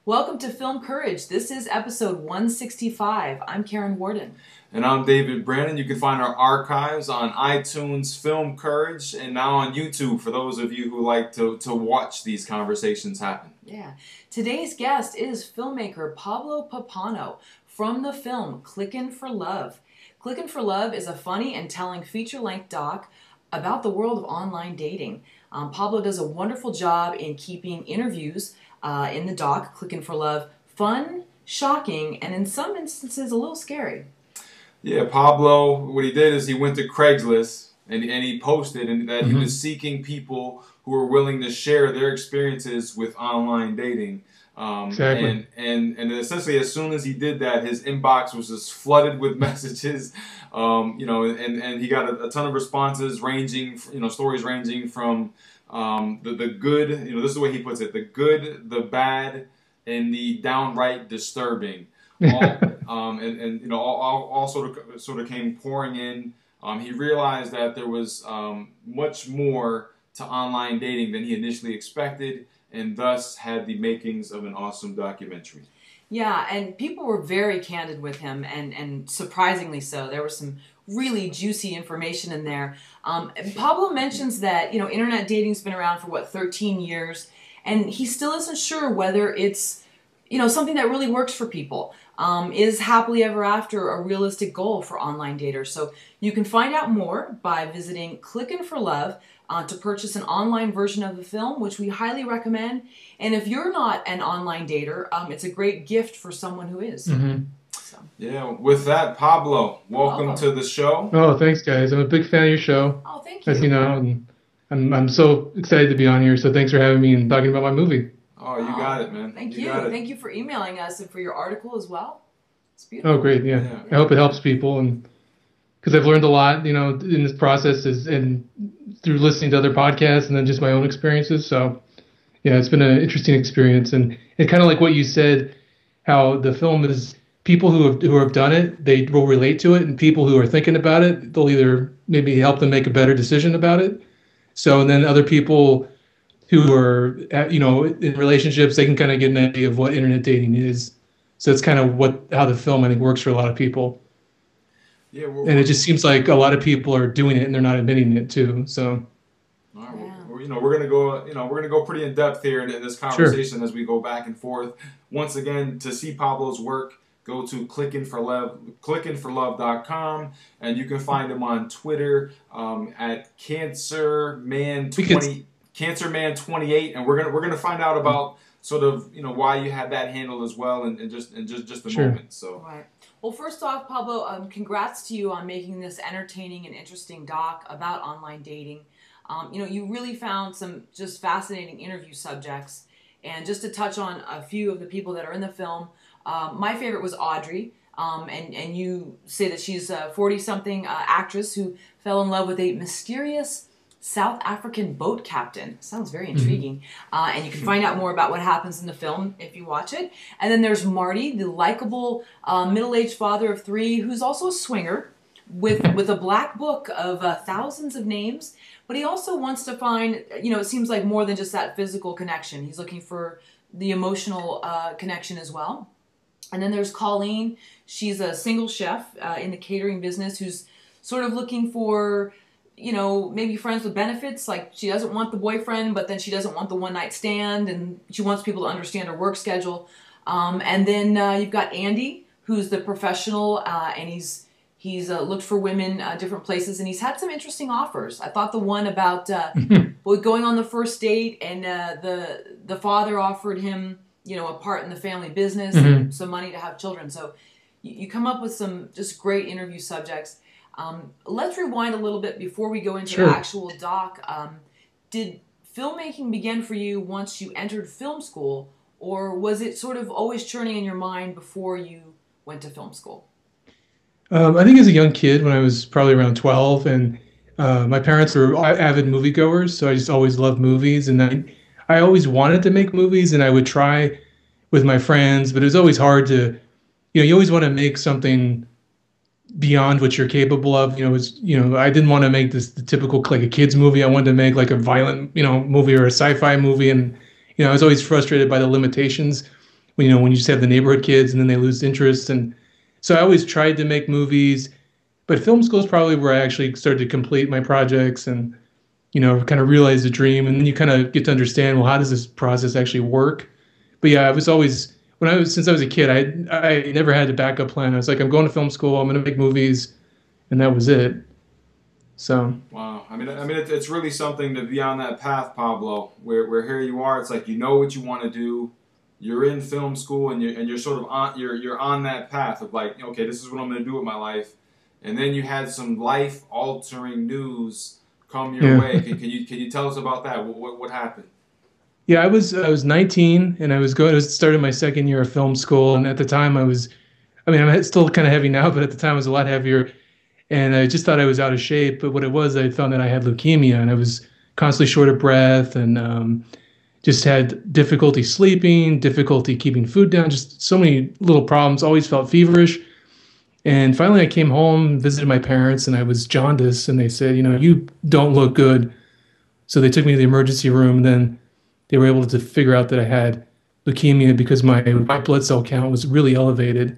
Welcome to Film Courage. This is episode 165. I'm Karen Warden. And I'm David Brandon. You can find our archives on iTunes, Film Courage, and now on YouTube for those of you who like to watch these conversations happen. Yeah. Today's guest is filmmaker Pablo Pappano from the film Clickin For Love. Clickin For Love is a funny and telling feature-length doc about the world of online dating. Pablo does a wonderful job in keeping interviews in the doc, Clickin For Love, fun, shocking, and in some instances a little scary. Yeah, Pablo, what he did is he went to Craigslist and he posted that he was seeking people who were willing to share their experiences with online dating. Exactly. And essentially, as soon as he did that, his inbox was just flooded with messages. And he got a ton of responses ranging, stories ranging from the good, this is the way he puts it, the good, the bad, and the downright disturbing. All sort of came pouring in. He realized that there was much more to online dating than he initially expected, and thus had the makings of an awesome documentary. Yeah, and people were very candid with him, and surprisingly so. There was some really juicy information in there. Pablo mentions that, internet dating's been around for, 13 years, and he still isn't sure whether it's, something that really works for people. Is happily ever after a realistic goal for online daters? So you can find out more by visiting Clickin For Love to purchase an online version of the film, which we highly recommend. And if you're not an online dater, it's a great gift for someone who is. So. Yeah, with that, Pablo, welcome to the show. Oh, thanks, guys. I'm a big fan of your show. Oh, thank you. As you know, and I'm so excited to be on here. So thanks for having me and talking about my movie. Oh, you got it, man. Thank you. Thank you for emailing us and for your article as well. It's beautiful. Oh, great. Yeah. I hope it helps people, and because I've learned a lot, in this process and through listening to other podcasts and then just my own experiences. So, yeah, it's been an interesting experience, and kind of like what you said, how the film is people who have done it, they will relate to it, and people who are thinking about it, they'll either maybe help them make a better decision about it. So, and then other people who are, in relationships, they can kind of get an idea of what internet dating is. So it's kind of how the film, I think, works for a lot of people. Yeah, and it just seems like a lot of people are doing it and they're not admitting it too. So, all right, we're gonna go pretty in depth here in this conversation as we go back and forth. Once again, to see Pablo's work, go to clickinforlove.com, and you can find him on Twitter at Cancerman28, and we're gonna find out about sort of why you had that handle as well, and just a moment. So right. Well, first off, Pablo, congrats to you on making this entertaining and interesting doc about online dating. You really found some just fascinating interview subjects, and just to touch on a few of the people that are in the film, my favorite was Audrey. And you say that she's a 40-something actress who fell in love with a mysterious South African boat captain. Sounds very intriguing. And you can find out more about what happens in the film if you watch it. And then there's Marty, the likable middle-aged father of 3 who's also a swinger with a black book of thousands of names. But he also wants to find, it seems like more than just that physical connection. He's looking for the emotional connection as well. And then there's Colleen. She's a single chef in the catering business who's sort of looking for, maybe friends with benefits. Like, she doesn't want the boyfriend, but then she doesn't want the one-night stand, and she wants people to understand her work schedule. And then you've got Andy, who's the professional, and he's looked for women different places, and he's had some interesting offers. I thought the one about going on the first date, and the father offered him, a part in the family business, and some money to have children. So you come up with some just great interview subjects. Let's rewind a little bit before we go into the actual doc. Did filmmaking begin for you once you entered film school, or was it sort of always churning in your mind before you went to film school? I think as a young kid, when I was probably around 12, and my parents were avid moviegoers, so I just always loved movies, and I always wanted to make movies, and I would try with my friends, but it was always hard to, you always want to make something beyond what you're capable of. I didn't want to make the typical like a kids movie. I wanted to make like a violent, movie or a sci-fi movie, and I was always frustrated by the limitations when you just have the neighborhood kids and then they lose interest. And so I always tried to make movies, but film school is probably where I actually started to complete my projects and, kind of realize the dream. And then you kind of get to understand, well, how does this process actually work? But yeah, I was always, since I was a kid, I never had a backup plan. I was like, I'm going to film school, I'm going to make movies, and that was it. So. Wow. I mean, it's really something to be on that path, Pablo, where here you are. It's like you know what you want to do. You're in film school, and you're sort of on you're on that path of like, okay, this is what I'm going to do with my life. And then you had some life altering news come your way. Can you tell us about that? What happened? Yeah, I was 19 and I was starting my second year of film school, and at the time I'm still kind of heavy now, but at the time I was a lot heavier. And I just thought I was out of shape, but what it was, I found that I had leukemia, and I was constantly short of breath, and just had difficulty sleeping, difficulty keeping food down, just so many little problems. Always felt feverish. And finally, I came home, visited my parents, and I was jaundiced, and they said, you don't look good. So they took me to the emergency room, and then they were able to figure out that I had leukemia because my white blood cell count was really elevated.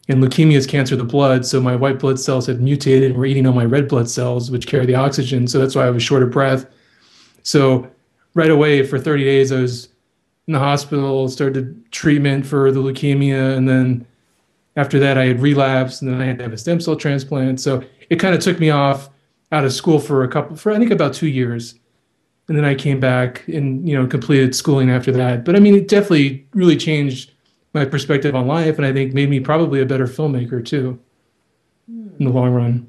And leukemia is cancer of the blood, so my white blood cells had mutated and were eating all my red blood cells, which carry the oxygen. So that's why I was short of breath. So right away, for 30 days, I was in the hospital, started treatment for the leukemia, and then after that, I had relapsed, and then I had to have a stem cell transplant. So it kind of took me off out of school for I think about 2 years. And then I came back and, completed schooling after that. But I mean, it definitely really changed my perspective on life, and I think made me probably a better filmmaker too in the long run.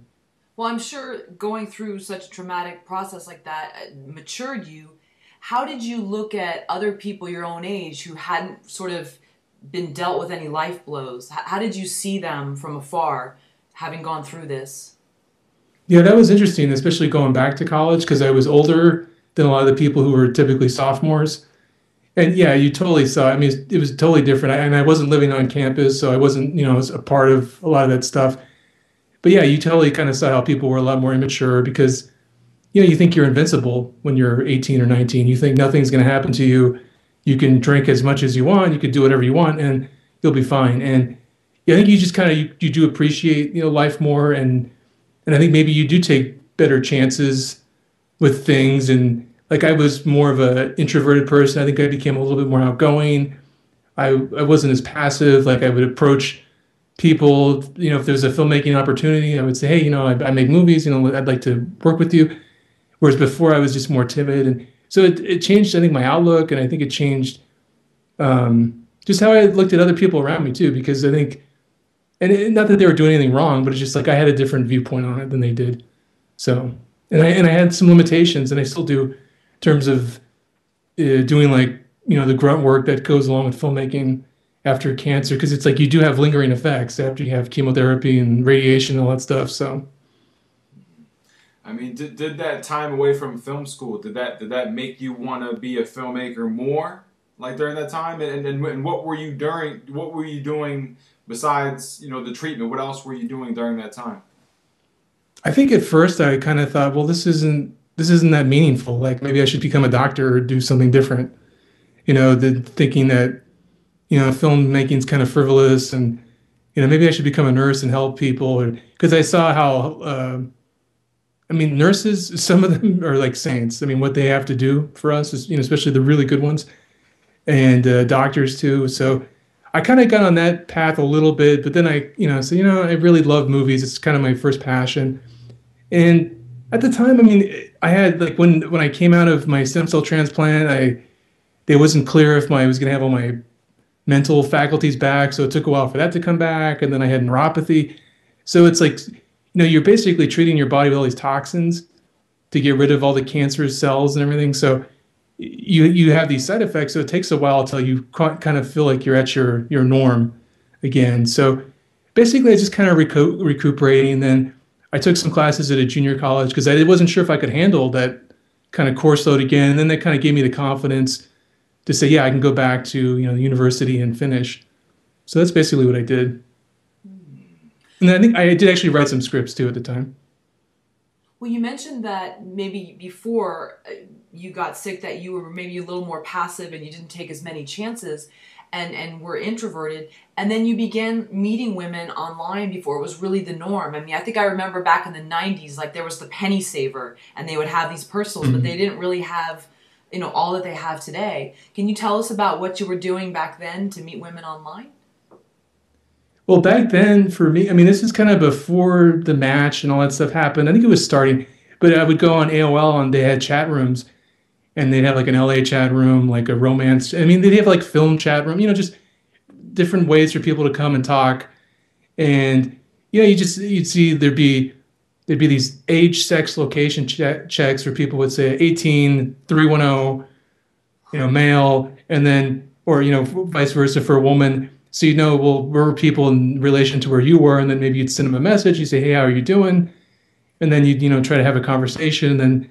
Well, I'm sure going through such a traumatic process like that matured you. How did you look at other people your own age who hadn't sort of been dealt with any life blows? How did you see them from afar, having gone through this? Yeah, that was interesting, especially going back to college, because I was older than a lot of the people who were typically sophomores. And yeah, you totally saw. I mean, it was totally different. And I wasn't living on campus, so I wasn't, a part of a lot of that stuff. But yeah, you totally kind of saw how people were a lot more immature because, you think you're invincible when you're 18 or 19. You think nothing's going to happen to you. You can drink as much as you want. You can do whatever you want, and you'll be fine. And yeah, I think you just kind of you do appreciate life more, and I think maybe you do take better chances with things. And like I was more of an introverted person. I think I became a little bit more outgoing. I wasn't as passive. Like I would approach people, if there's a filmmaking opportunity, I would say, hey, I make movies, I'd like to work with you. Whereas before I was just more timid. And so it changed, I think, my outlook, and I think it changed just how I looked at other people around me too, because I think, not that they were doing anything wrong, but it's just like I had a different viewpoint on it than they did. So, and I had some limitations, and I still do, in terms of doing like, the grunt work that goes along with filmmaking after cancer, because it's like you do have lingering effects after you have chemotherapy and radiation and all that stuff. So, I mean, did that time away from film school, did that make you want to be a filmmaker more, like during that time? And what were you doing besides the treatment? What else were you doing during that time? I think at first I kind of thought, well, this isn't that meaningful. Like maybe I should become a doctor or do something different. Thinking that filmmaking is kind of frivolous, and maybe I should become a nurse and help people, because I saw how. I mean, nurses, some of them are like saints. I mean, what they have to do for us is, especially the really good ones, and doctors too. So I kind of got on that path a little bit, but then I really love movies. It's kind of my first passion. And at the time, I mean, I had like when I came out of my stem cell transplant, it wasn't clear if I was going to have all my mental faculties back. So it took a while for that to come back. And then I had neuropathy. So it's like, you're basically treating your body with all these toxins to get rid of all the cancerous cells and everything. So you have these side effects. So it takes a while until you kind of feel like you're at your norm again. So basically I just kind of recuperating. And then I took some classes at a junior college because I wasn't sure if I could handle that kind of course load again. And then that kind of gave me the confidence to say, yeah, I can go back to the university and finish. So that's basically what I did. And I think I did actually write some scripts too at the time. Well, you mentioned that maybe before you got sick that you were maybe a little more passive and you didn't take as many chances. and were introverted, and then you began meeting women online before it was really the norm. I mean, I think I remember back in the 90s, like there was the penny saver, and they would have these personals, but they didn't really have, you know, all that they have today. Can you tell us about what you were doing back then to meet women online? Well, back then for me, I mean, this is kind of before the Match and all that stuff happened. I think it was starting, but I would go on AOL and they had chat rooms, and they'd have like an LA chat room, like a romance. I mean, they'd have like film chat room, just different ways for people to come and talk. And you'd see there'd be these age, sex, location checks where people would say 18, 310, male, and then, or, vice versa for a woman. So, well, where were people in relation to where you were? And then maybe you'd send them a message. You say, hey, how are you doing? And then you'd, try to have a conversation. And then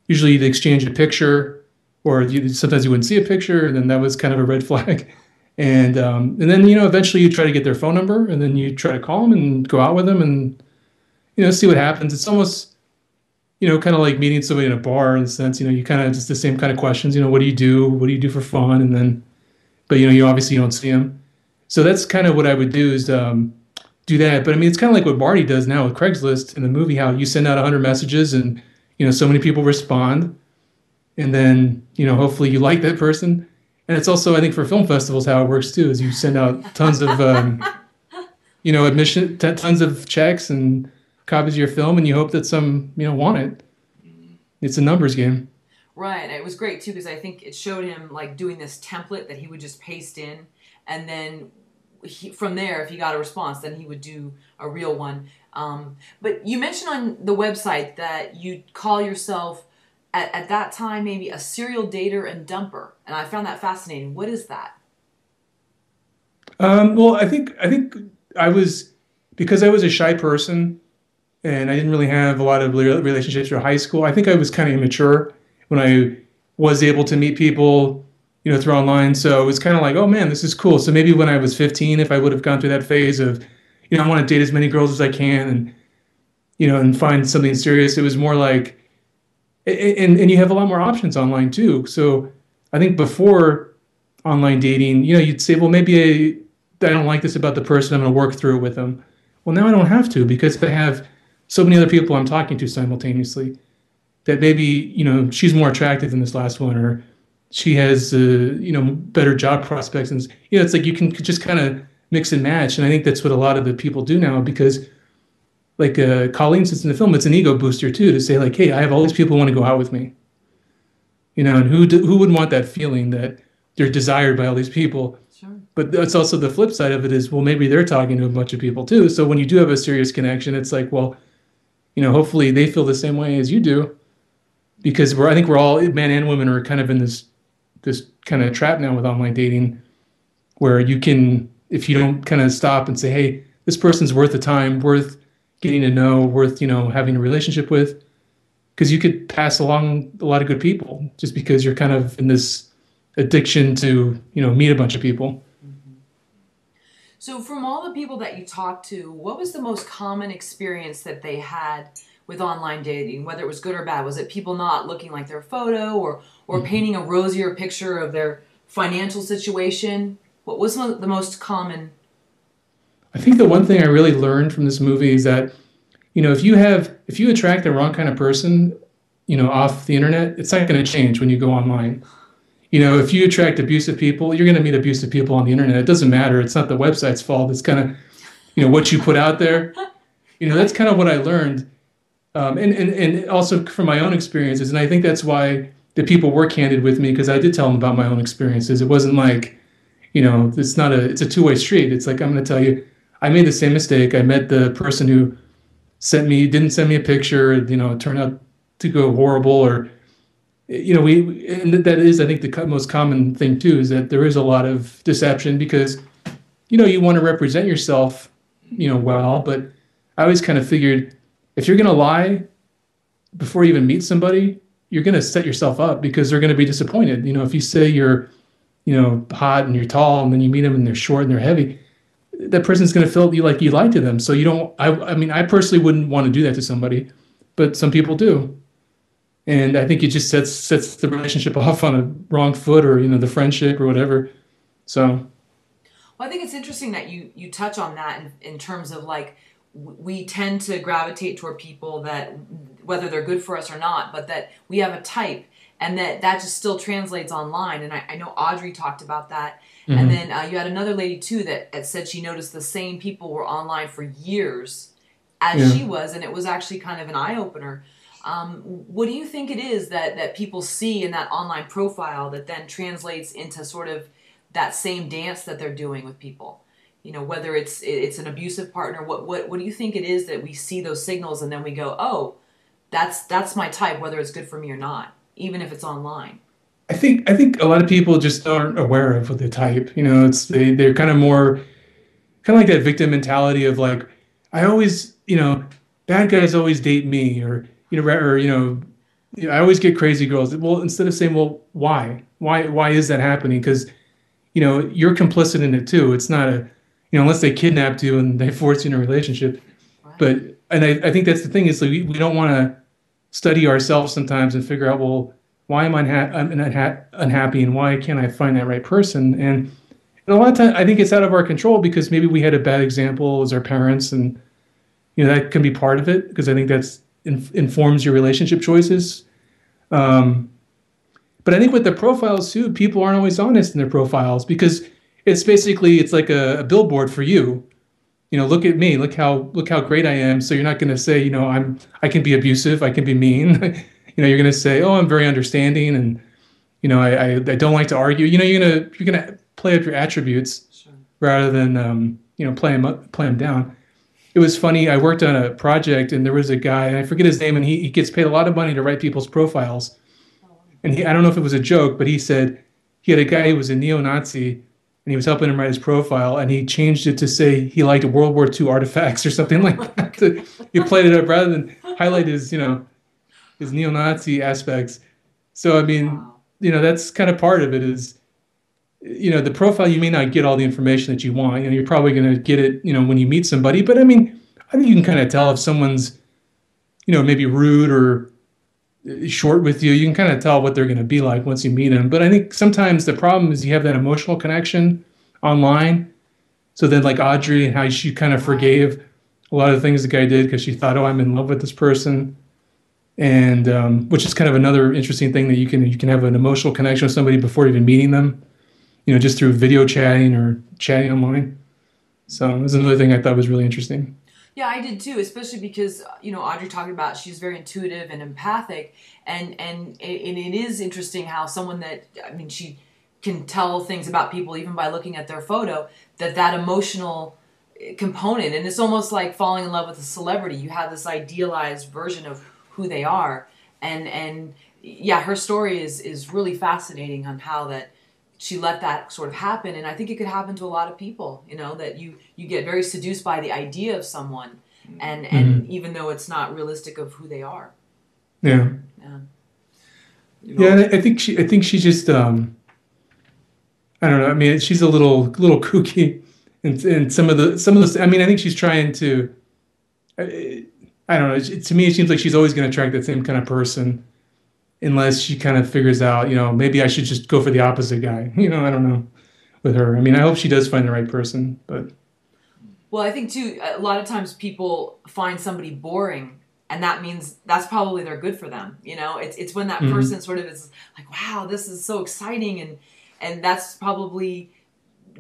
usually you'd exchange a picture, or sometimes you wouldn't see a picture. And then that was kind of a red flag. And then, eventually you try to get their phone number, and then you try to call them and go out with them and, see what happens. It's almost, kind of like meeting somebody in a bar in a sense. You kind of just the same kind of questions. What do you do? What do you do for fun? And then, but, you obviously don't see them. So that's kind of what I would do is do that. But I mean, it's kind of like what Marty does now with Craigslist in the movie, how you send out 100 messages and, so many people respond. And then, hopefully you like that person. And it's also, I think, for film festivals, how it works too, is you send out tons of, admission, tons of checks and copies of your film, and you hope that some, want it. It's a numbers game. Right. It was great too, because I think it showed him like doing this template that he would just paste in, and then from there, if he got a response, then he would do a real one. But you mentioned on the website that you call yourself, at that time, maybe a serial dater and dumper. And I found that fascinating. What is that? Well, I think because I was a shy person and I didn't really have a lot of relationships through high school. I think I was kind of immature when I was able to meet people, through online. So it was kind of like, oh man, this is cool. So maybe when I was 15, if I would have gone through that phase of, I want to date as many girls as I can and, and find something serious, it was more like, and you have a lot more options online too. So I think before online dating, you'd say, well, maybe I don't like this about the person. I'm going to work through it with them. Well, now I don't have to, because I have so many other people I'm talking to simultaneously that maybe, she's more attractive than this last one, or she has, better job prospects. And, it's like you can just kind of mix and match. And I think that's what a lot of the people do now, because like Colleen says in the film, it's an ego booster too, to say like, hey, I have all these people who want to go out with me. And who wouldn't want that feeling that they're desired by all these people? Sure. But that's also the flip side of it is, well, maybe they're talking to a bunch of people too. So when you do have a serious connection, it's like, well, hopefully they feel the same way as you do, because I think we're all, men and women, are kind of in this kind of trap now with online dating, where you can, if you don't kind of stop and say, hey, this person's worth the time, worth getting to know, worth, having a relationship with, because you could pass along a lot of good people just because you're kind of in this addiction to, meet a bunch of people. So from all the people that you talked to, what was the most common experience that they had with online dating, whether it was good or bad? Was it people not looking like their photo, or painting a rosier picture of their financial situation? What was the most common? I think the one thing I really learned from this movie is that, if you attract the wrong kind of person, off the internet, it's not going to change when you go online. If you attract abusive people, you're going to meet abusive people on the internet. It doesn't matter. It's not the website's fault. It's kind of, what you put out there. That's kind of what I learned. And also from my own experiences. And I think that's why the people were candid with me, because I did tell them about my own experiences. It wasn't like, it's a two-way street. It's like, I'm going to tell you, I made the same mistake. I met the person who didn't send me a picture, it turned out to go horrible, or, and that is, I think, the most common thing too, is that there is a lot of deception because, you want to represent yourself, well, but I always kind of figured if you're going to lie before you even meet somebody, you're going to set yourself up, because they're going to be disappointed. If you say you're, hot and you're tall, and then you meet them and they're short and they're heavy, that person's going to feel you like you lied to them. So you don't, I mean, I personally wouldn't want to do that to somebody, but some people do. And I think it just sets the relationship off on a wrong foot, or, the friendship or whatever. So Well, I think it's interesting that you touch on that in terms of like we tend to gravitate toward people that whether they're good for us or not, but that we have a type, and that just still translates online. And I know Audrey talked about that. Mm-hmm. And then you had another lady too that said she noticed the same people were online for years as she was, and it was actually kind of an eye-opener. What do you think it is that people see in that online profile that then translates into sort of that same dance that they're doing with people? You know, whether it's an abusive partner, what do you think it is that we see those signals and then we go, oh, that's my type, whether it's good for me or not, even if it's online? I think a lot of people just aren't aware of what they type. You know, they're kind of more like that victim mentality of like, I always, you know, bad guys always date me, or I always get crazy girls. Well, instead of saying, well, why is that happening? Because you know, you're complicit in it too. It's not unless they kidnapped you and they forced you in a relationship. Right. But I think that's the thing is like we don't want to study ourselves sometimes and figure out, well, why am I unhappy and why can't I find that right person? And a lot of times I think it's out of our control because maybe we had a bad example as our parents, and you know that can be part of it because I think that's informs your relationship choices. But I think with the profiles too, people aren't always honest in their profiles because it's like a billboard for you. You know, look at me, look how great I am. So you're not going to say, you know, I can be abusive, I can be mean. You know, you're going to say, oh, I'm very understanding, and you know, I don't like to argue. You know, you're gonna play up your attributes rather than you know, play them down. It was funny. I worked on a project, and there was a guy, and I forget his name, and he gets paid a lot of money to write people's profiles. And I don't know if it was a joke, but he said he had a guy who was a neo-Nazi, and he was helping him write his profile, and he changed it to say he liked World War II artifacts or something like that. He played it up rather than highlight his, you know, his neo-Nazi aspects. So, I mean, you know, that's kind of part of it is, you know, the profile, you may not get all the information that you want. You know, you're probably going to get it, you know, when you meet somebody. But, I mean, I think you can kind of tell if someone's, you know, maybe rude or short with you. You can kind of tell what they're going to be like once you meet them. But I think sometimes the problem is you have that emotional connection online. So then like Audrey and how she kind of forgave a lot of the things the guy did because she thought, oh, I'm in love with this person. And which is kind of another interesting thing that you can have an emotional connection with somebody before even meeting them, you know, just through video chatting or chatting online. So it was another thing I thought was really interesting. Yeah, I did too, especially because, you know, Audrey talked about she's very intuitive and empathic, and it is interesting how someone that, I mean, she can tell things about people even by looking at their photo, that emotional component, and it's almost like falling in love with a celebrity. You have this idealized version of who they are, and yeah, her story is really fascinating on how that she let that sort of happen. And I think it could happen to a lot of people, you know, that you get very seduced by the idea of someone, and even though it's not realistic of who they are. Yeah. You know, yeah, and I think she just I don't know. I mean, she's a little kooky, and some of those. I mean, I think she's trying to. I don't know. To me, it seems like she's always going to attract that same kind of person, unless she kind of figures out, you know, maybe I should just go for the opposite guy. You know, I don't know with her. I mean, I hope she does find the right person, but. Well, I think too, a lot of times people find somebody boring, and that means that's probably they're good for them. You know, it's when that person sort of is like, wow, this is so exciting, and that's probably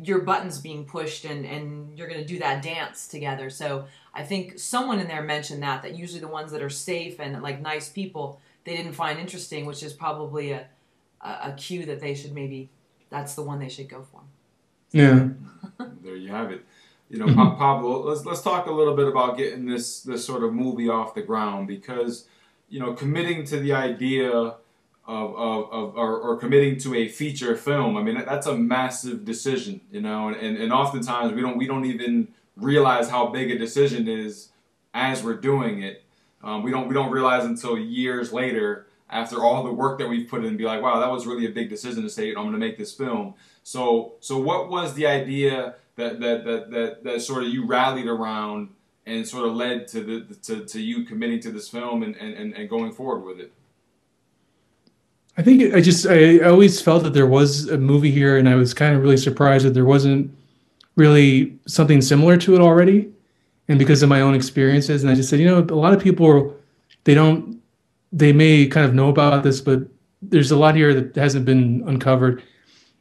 your buttons being pushed, and you're going to do that dance together. So I think someone in there mentioned that usually the ones that are safe and like nice people, they didn't find interesting, which is probably a cue that they should that's the one they should go for. Yeah. There you have it. You know, Pablo, let's talk a little bit about getting this sort of movie off the ground, because, you know, committing to the idea or committing to a feature film, I mean, that's a massive decision, you know, and oftentimes we don't even realize how big a decision is as we're doing it. We don't realize until years later, after all the work that we've put in, be like, wow, that was really a big decision to say, I'm going to make this film. So what was the idea that sort of you rallied around and sort of led to you committing to this film and going forward with it? I think I always felt that there was a movie here, and I was kind of really surprised that there wasn't really something similar to it already, and because of my own experiences. And I just said, a lot of people, they don't, they may kind of know about this, but there's a lot here that hasn't been uncovered.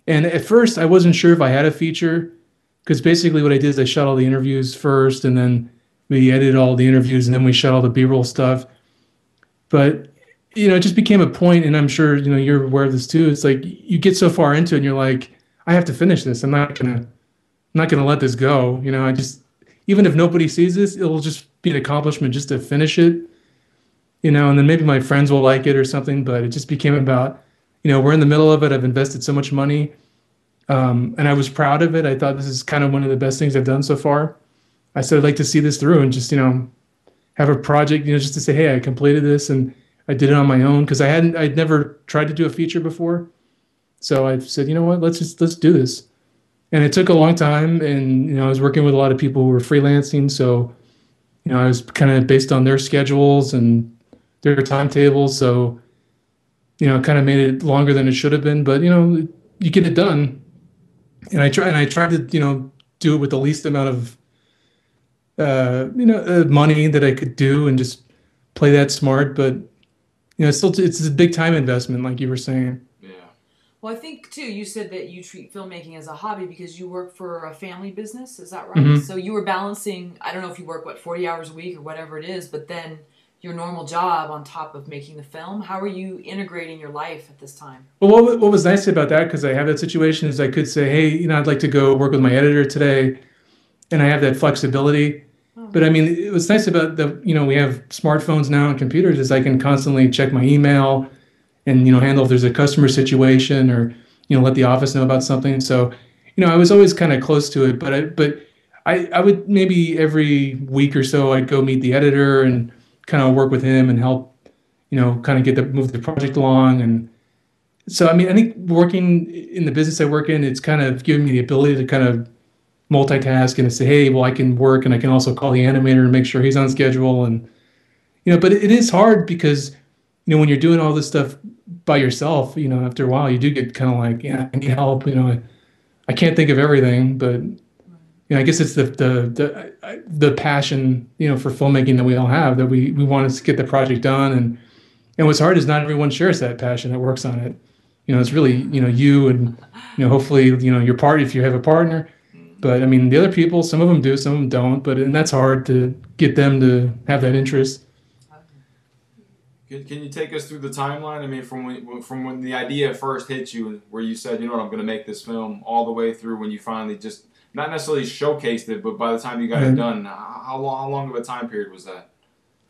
And at first, I wasn't sure if I had a feature, because basically what I did is I shot all the interviews first, and then we edited all the interviews, and then we shot all the B-roll stuff. But it just became a point, and I'm sure you're aware of this too. It's like you get so far into it, and you're like, I have to finish this. I'm not gonna let this go. I just, even if nobody sees this, it'll just be an accomplishment just to finish it. And then maybe my friends will like it or something. But it just became about, we're in the middle of it. I've invested so much money, and I was proud of it. I thought this is kind of one of the best things I've done so far. I said I'd like to see this through and just have a project, just to say, hey, I completed this and I did it on my own, because I'd never tried to do a feature before. So I said, you know what, let's do this. And it took a long time, and I was working with a lot of people who were freelancing, so I was kind of based on their schedules and their timetables, so it kind of made it longer than it should have been. But you get it done, and I tried to do it with the least amount of money that I could do, and just play that smart. But it's a big time investment, like you were saying. Well, I think, too, you said that you treat filmmaking as a hobby because you work for a family business. Is that right? Mm-hmm. So you were balancing, I don't know if you work, 40 hours a week or whatever it is, but then your normal job on top of making the film. How are you integrating your life at this time? Well, what was nice about that, because I have that situation, is I could say, hey, I'd like to go work with my editor today, and I have that flexibility. Oh. But I mean, it was nice about we have smartphones now and computers, is I can constantly check my email and handle if there's a customer situation, or let the office know about something. So I was always kind of close to it, but I would maybe every week or so I'd go meet the editor and kind of work with him and help kind of move the project along. And so I mean, I think working in the business I work in, it's kind of given me the ability to kind of multitask and to say, hey, well, I can work and I can also call the animator and make sure he's on schedule. And but it is hard, because when you're doing all this stuff by yourself, after a while you do get kind of like, yeah, I need help. I can't think of everything, but I guess it's the passion, for filmmaking that we all have, that we want to get the project done. And what's hard is not everyone shares that passion that works on it. It's really, you and, hopefully, your part, if you have a partner. But I mean, the other people, some of them do, some of them don't. And that's hard to get them to have that interest. Can you take us through the timeline? I mean, from when the idea first hit you, where you said, I'm going to make this film, all the way through when you finally just, not necessarily showcased it, but by the time you got it done, how long of a time period was that?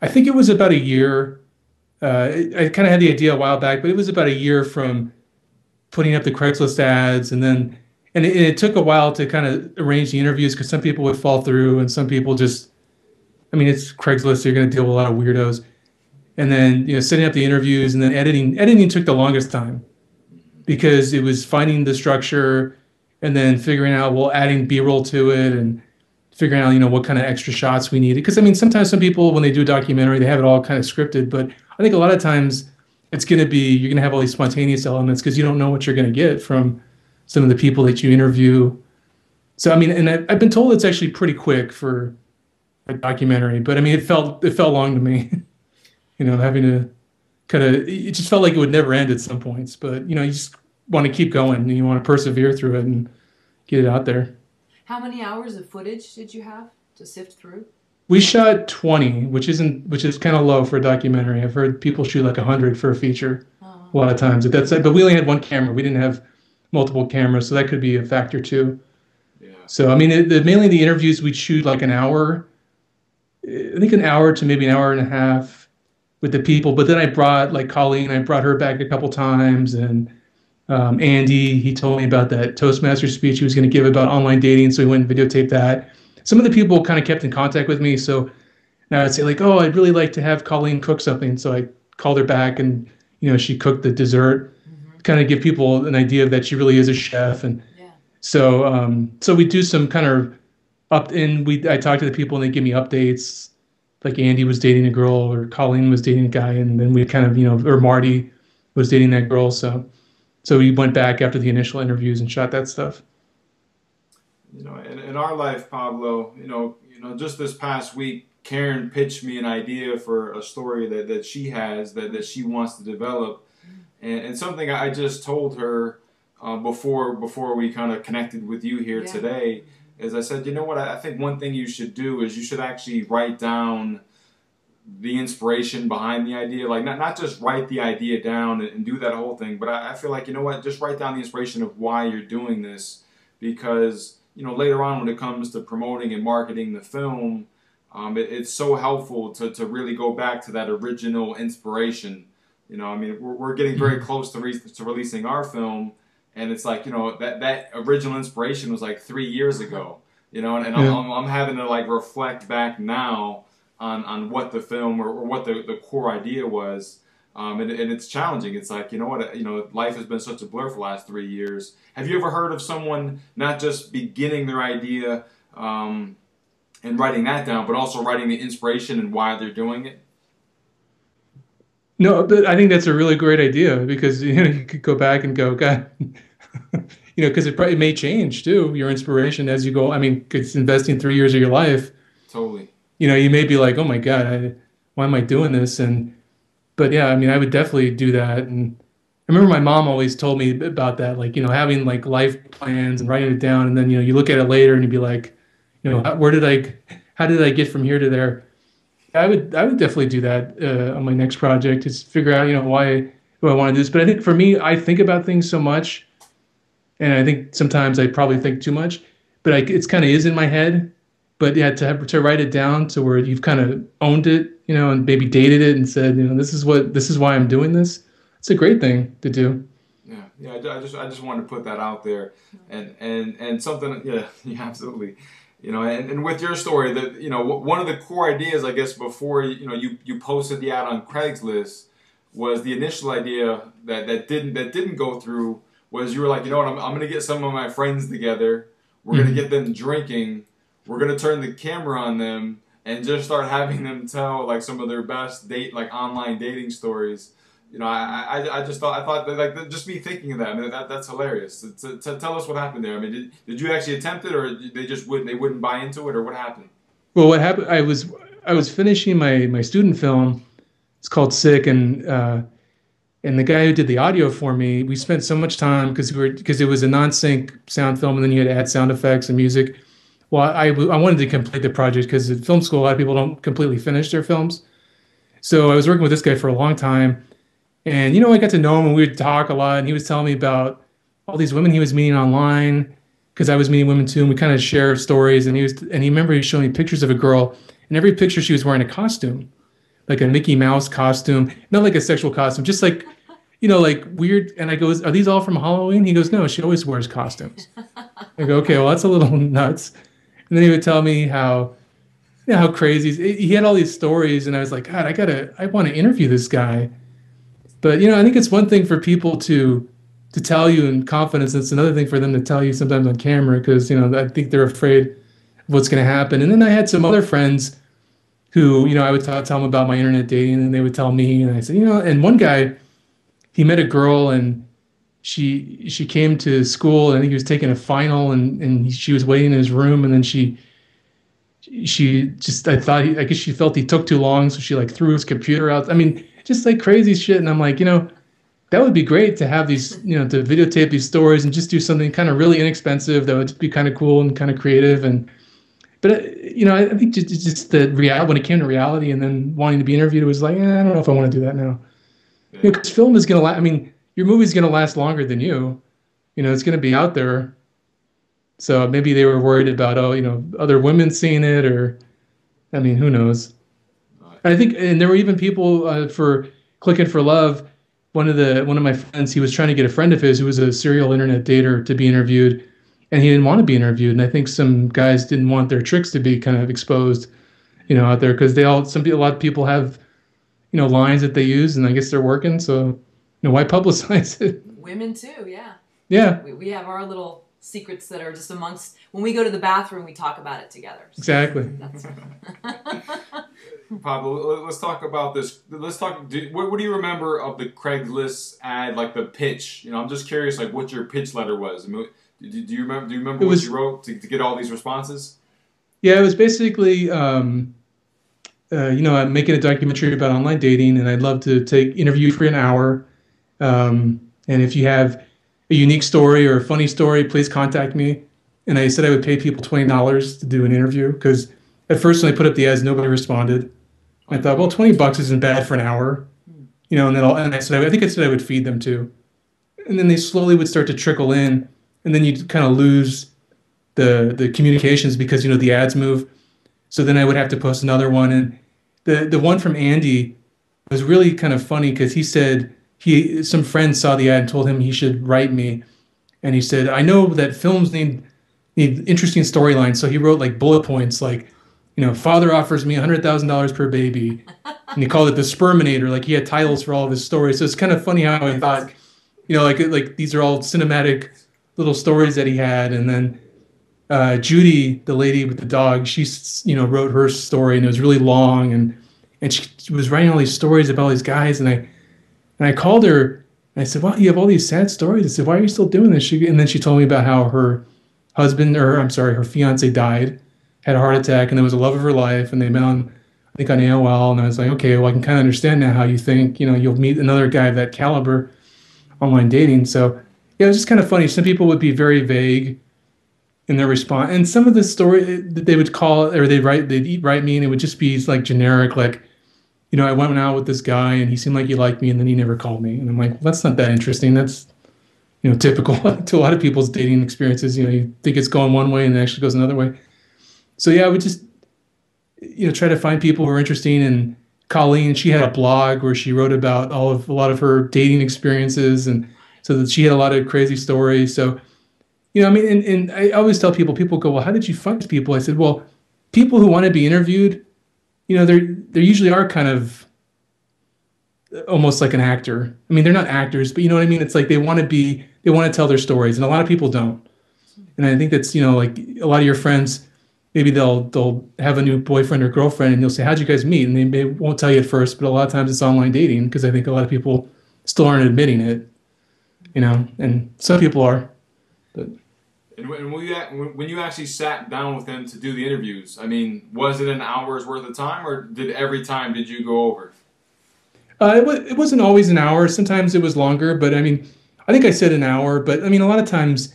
I think it was about a year. I kind of had the idea a while back, but it was about a year from putting up the Craigslist ads, and it took a while to kind of arrange the interviews, because some people would fall through, and some people just, I mean, it's Craigslist, so you're going to deal with a lot of weirdos. And then, setting up the interviews, and then editing. Editing took the longest time, because it was finding the structure and then figuring out, adding B-roll to it, and figuring out, what kind of extra shots we needed. Because, I mean, sometimes some people, when they do a documentary, they have it all kind of scripted. But I think a lot of times you're going to have all these spontaneous elements, because you don't know what you're going to get from some of the people that you interview. So, I mean, and I've been told it's actually pretty quick for a documentary. But, I mean, it felt long to me. Having to it just felt like it would never end at some points. But, you just want to keep going, and you want to persevere through it and get it out there. How many hours of footage did you have to sift through? We shot 20, which is kind of low for a documentary. I've heard people shoot like 100 for a feature a lot of times. But we only had one camera. We didn't have multiple cameras, so that could be a factor too. Yeah. So, I mean, mainly the interviews, we'd shoot like an hour. I think an hour to maybe an hour and a half with the people. But then I brought, like, Colleen, I brought her back a couple times, and Andy, he told me about that Toastmaster speech he was going to give about online dating, so he went and videotaped that. Some of the people kind of kept in contact with me, so now I'd say, like, oh, I'd really like to have Colleen cook something. So I called her back, and she cooked the dessert, kind of give people an idea that she really is a chef. And so we do some kind of I talk to the people, and they give me updates. Like Andy was dating a girl, or Colleen was dating a guy, and then we kind of, or Marty was dating that girl. So we went back after the initial interviews and shot that stuff. You know, in our life, Pablo, just this past week, Karen pitched me an idea for a story that she has that she wants to develop, and something I just told her before we kind of connected with you here today is I said, you know what, I think one thing you should do is you should actually write down the inspiration behind the idea, like not just write the idea down and do that whole thing, but I feel like, you know what, just write down the inspiration of why you're doing this, because later on when it comes to promoting and marketing the film, it's so helpful to really go back to that original inspiration. I mean, we're getting very close to releasing our film, and it's like, that original inspiration was like 3 years ago, and I'm having to like reflect back now on what the film or what the core idea was. And it's challenging. It's like, life has been such a blur for the last 3 years. Have you ever heard of someone not just beginning their idea and writing that down, but also writing the inspiration and why they're doing it? No, but I think that's a really great idea, because you could go back and go, God, because it may change too, your inspiration as you go. I mean, it's investing 3 years of your life. Totally. You may be like, oh my God, why am I doing this? But yeah, I mean, I would definitely do that. And I remember my mom always told me about that, like, having like life plans and writing it down. And then, you look at it later and you'd be like, how did I get from here to there? I would definitely do that on my next project, is figure out, why do I want to do this? But I think for me, I think about things so much, and I think sometimes I probably think too much, but it's kind of is in my head. But yeah, to write it down to where you've kind of owned it, and maybe dated it and said, this is why I'm doing this. It's a great thing to do. Yeah. I just wanted to put that out there, and something. Yeah, absolutely. And with your story, that one of the core ideas, I guess, before you posted the ad on Craigslist, was the initial idea that didn't go through. Was you were like, I'm going to get some of my friends together. We're going to get them drinking. We're going to turn the camera on them and just start having them tell like some of their best online dating stories. I thought that, like, just me thinking of that, I mean, that's hilarious. Tell us what happened there. I mean, did you actually attempt it, or they wouldn't buy into it, or what happened? Well, what happened, I was finishing my student film. It's called Sick, and the guy who did the audio for me, we spent so much time because it was a non-sync sound film, and then you had to add sound effects and music. Well, I wanted to complete the project, because at film school, a lot of people don't completely finish their films. So I was working with this guy for a long time. And, I got to know him, and we would talk a lot. And he was telling me about all these women he was meeting online, because I was meeting women too. And we kind of share stories. And he remember he showed me pictures of a girl. And every picture she was wearing a costume, like a Mickey Mouse costume, not like a sexual costume, just like, like weird. And I go, are these all from Halloween? He goes, no, she always wears costumes. I go, okay, well, that's a little nuts. And then he would tell me how crazy he had all these stories, and I was like, God, I want to interview this guy. But I think it's one thing for people to tell you in confidence. It's another thing for them to tell you sometimes on camera, because I think they're afraid of what's going to happen. And then I had some other friends who I would tell them about my internet dating, and they would tell me, and I said, and one guy, he met a girl, and she came to school, and I think he was taking a final, and she was waiting in his room, and then she just, I guess she felt he took too long, so she like threw his computer out. I mean, just like crazy shit. And I'm like, that would be great to have these, to videotape these stories and just do something kind of really inexpensive that would just be kind of cool and kind of creative. But I think just the reality, when it came to reality and then wanting to be interviewed, it was like, I don't know if I want to do that now. Because film is going to I mean, your movie's going to last longer than you. It's going to be out there. So maybe they were worried about, other women seeing it, or, I mean, who knows? I think, and there were even people for Clickin For Love. One of my friends, he was trying to get a friend of his who was a serial internet dater to be interviewed, and he didn't want to be interviewed. And I think some guys didn't want their tricks to be kind of exposed, out there, because a lot of people have, lines that they use, and I guess they're working. So, why publicize it? Women too, yeah. Yeah. We have our little secrets that are just amongst, when we go to the bathroom, we talk about it together. So exactly. That's Pablo, let's talk about this. What do you remember of the Craigslist ad, like the pitch? I'm just curious, like, what your pitch letter was. I mean, Do you remember? Do you remember It what was, you wrote to get all these responses? yeah, it was basically, I'm making a documentary about online dating, and I'd love to take interview for an hour. And if you have a unique story or a funny story, please contact me. And I said I would pay people $20 to do an interview because at first when I put up the ads, nobody responded. I thought, well, $20 isn't bad for an hour, and then I think I said I would feed them too. And then they slowly would start to trickle in, and then you'd kind of lose the communications because the ads move. So then I would have to post another one, and the one from Andy was really kind of funny because he said some friend saw the ad and told him he should write me, and he said I know that films need interesting storylines, so he wrote like bullet points like, father offers me $100,000 per baby, and he called it the Sperminator. Like he had titles for all of his stories, so it's kind of funny how I thought, like these are all cinematic little stories that he had, and then Judy, the lady with the dog, she wrote her story, and it was really long, and she was writing all these stories about all these guys, and I called her and I said, "Wow, you have all these sad stories." I said, "Why are you still doing this?" And then she told me about how her her fiance died, had a heart attack, and there was a love of her life, and they met on, I think, on AOL, and I was like, okay, well, I can kind of understand now how you think, you'll meet another guy of that caliber online dating. So yeah, it was just kind of funny. Some people would be very vague in their response, and some of the story that they would call or they'd write me, and it would just be like generic, like, I went out with this guy and he seemed like he liked me, and then he never called me, and I'm like, well, that's not that interesting. That's typical to a lot of people's dating experiences. You think it's going one way and it actually goes another way. So yeah, I would just try to find people who are interesting. And Colleen, she had a blog where she wrote about a lot of her dating experiences, and so that she had a lot of crazy stories. So I mean, and I always tell people go, well, how did you find people? I said, well, people who want to be interviewed, they usually are kind of almost like an actor. I mean, they're not actors, but you know what I mean? It's like they want to tell their stories, and a lot of people don't. And I think that's, like a lot of your friends, maybe they'll have a new boyfriend or girlfriend, and you'll say, how'd you guys meet? And they won't tell you at first, but a lot of times it's online dating, because I think a lot of people still aren't admitting it, and some people are. But And when you actually sat down with them to do the interviews, I mean, was it an hour's worth of time, or did you go over? It wasn't always an hour. Sometimes it was longer, but I mean, I think I said an hour. But I mean, a lot of times,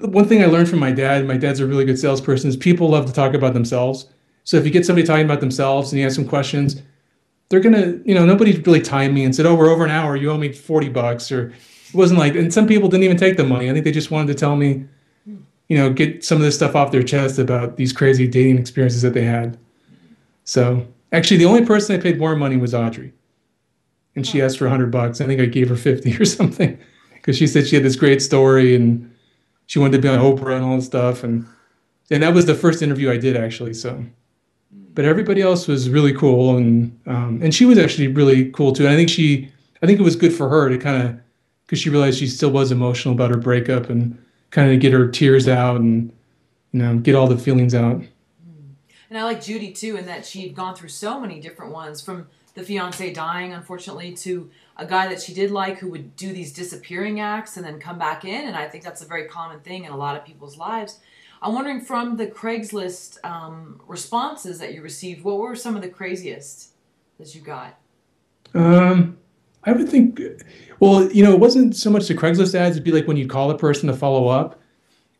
one thing I learned from my dad's a really good salesperson, is people love to talk about themselves. So if you get somebody talking about themselves and you ask them questions, they're gonna, nobody really timed me and said, oh, we're over an hour, you owe me $40, or it wasn't like, and some people didn't even take the money. I think they just wanted to tell me, get some of this stuff off their chest about these crazy dating experiences that they had. So actually, the only person I paid more money was Audrey, and she asked for $100. I think I gave her 50 or something, because she said she had this great story and she wanted to be on Oprah and all this stuff, and that was the first interview I did, actually. So, but everybody else was really cool, and she was actually really cool too. And I think it was good for her to kind of, because she realized she still was emotional about her breakup, and kind of get her tears out and get all the feelings out. And I like Judy too, in that she'd gone through so many different ones, from the fiance dying, unfortunately, to a guy that she did like who would do these disappearing acts and then come back in. And I think that's a very common thing in a lot of people's lives. I'm wondering, from the Craigslist responses that you received, what were some of the craziest that you got? I would think, well, it wasn't so much the Craigslist ads. It'd be like when you call a person to follow up.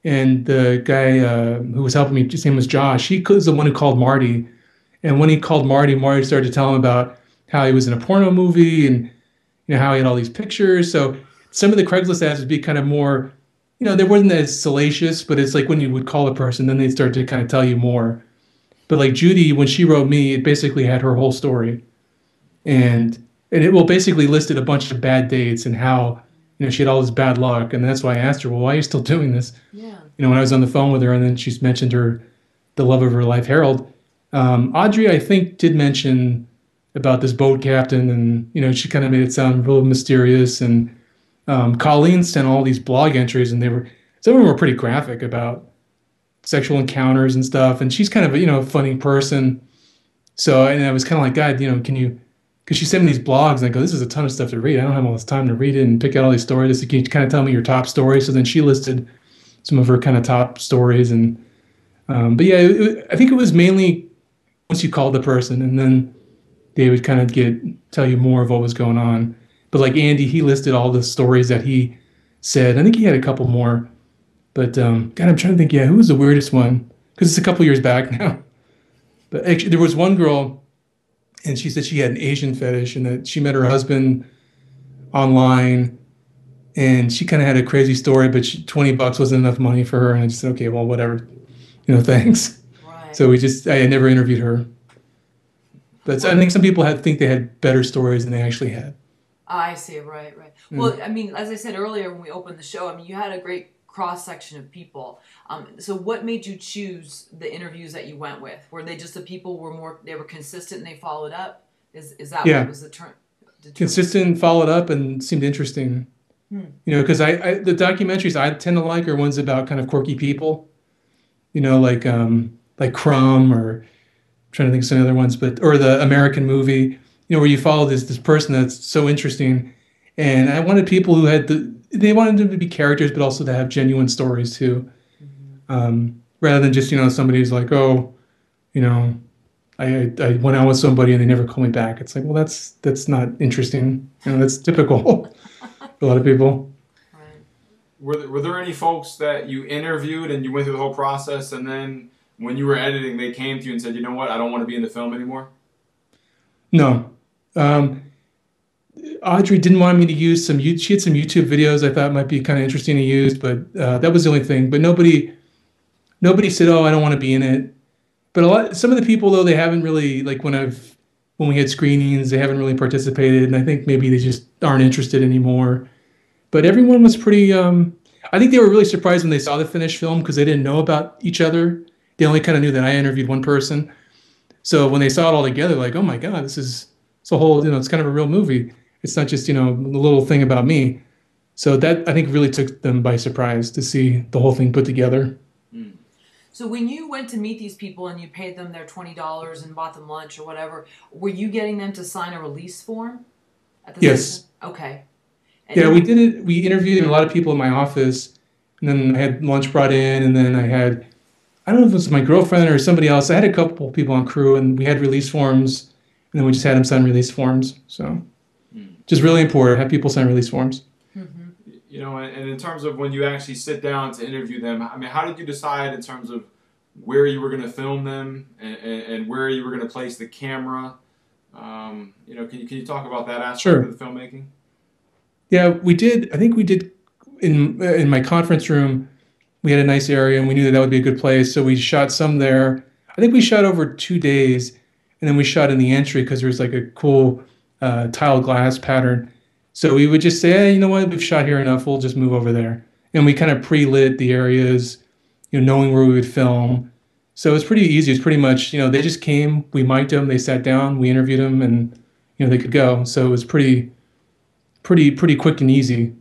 And the guy who was helping me, his name was Josh. He was the one who called Marty. And when he called Marty started to tell him about how he was in a porno movie, and how he had all these pictures. So some of the Craigslist ads would be kind of more, they weren't as salacious, but it's like when you would call a person, then they'd start to kind of tell you more. But like Judy, when she wrote me, it basically had her whole story. And it basically listed a bunch of bad dates and how, she had all this bad luck. And that's why I asked her, well, why are you still doing this? Yeah. When I was on the phone with her, and then she's mentioned the love of her life, Harold. Audrey, I think, did mention about this boat captain, and, she kind of made it sound real mysterious. And Colleen sent all these blog entries, and some of them were pretty graphic about sexual encounters and stuff. And she's kind of a, funny person. So, and I was kind of like, God, can because she sent me these blogs, and I go, this is a ton of stuff to read. I don't have all this time to read it and pick out all these stories. Can you kind of tell me your top stories? So then she listed some of her kind of top stories, and but yeah, I think it was mainly once you called the person, and then they would kind of tell you more of what was going on. But like Andy, he listed all the stories that he said. I think he had a couple more, but God, I'm trying to think. Yeah, who was the weirdest one? Because it's a couple years back now. But actually, there was one girl, and she said she had an Asian fetish, and that she met her husband online, and she kind of had a crazy story, but $20 wasn't enough money for her, and I just said, okay, well, whatever, thanks. Right. So I never interviewed her. But I think some people think they had better stories than they actually had. I see. Right. Well, I mean, as I said earlier when we opened the show, I mean, you had a great cross section of people. So what made you choose the interviews that you went with? Were they just the people they were consistent and they followed up? Is that what was the term? Consistent, followed up, and seemed interesting. Because the documentaries I tend to like are ones about kind of quirky people. Like Crumb, or I'm trying to think of some other ones, or the American Movie. Where you follow this person that's so interesting. And I wanted people who they wanted them to be characters, but also to have genuine stories too. Rather than just, somebody who's like, oh, I went out with somebody and they never call me back. It's like, well, that's not interesting. That's typical for a lot of people. Right. Were there any folks that you interviewed and you went through the whole process, and then when you were editing, they came to you and said, you know what, I don't want to be in the film anymore? No. Audrey didn't want me to use she had some YouTube videos I thought might be kind of interesting to use, but that was the only thing. But nobody said, oh, I don't want to be in it. But some of the people, though, they haven't really, like when we had screenings, they haven't really participated, and I think maybe they just aren't interested anymore. But everyone was pretty, I think they were really surprised when they saw the finished film, because they didn't know about each other. They only kind of knew that I interviewed one person. So when they saw it all together, like, oh my God, it's a whole, it's kind of a real movie. It's not just, a little thing about me. So that, I think, really took them by surprise to see the whole thing put together. So when you went to meet these people and you paid them their $20 and bought them lunch or whatever, were you getting them to sign a release form? Yes. Okay. Yeah, we did it. We interviewed a lot of people in my office, and then I had lunch brought in, and then I don't know if it was my girlfriend or somebody else. I had a couple people on crew, and we had release forms, and then we just had them sign release forms. So just really important, have people sign release forms. And in terms of when you actually sit down to interview them, I mean, how did you decide in terms of where you were going to film them and where you were going to place the camera? Can you talk about that aspect of the filmmaking? Yeah, we did. I think we did in my conference room. We had a nice area, and we knew that would be a good place. So we shot some there. I think we shot over 2 days, and then we shot in the entry because there was like a cool tile glass pattern. So we would just say, hey, you know what, we've shot here enough, we'll just move over there. And we kind of pre-lit the areas, knowing where we would film. So it was pretty easy. It's pretty much, they just came, we mic'd them, they sat down, we interviewed them, and, they could go. So it was pretty quick and easy.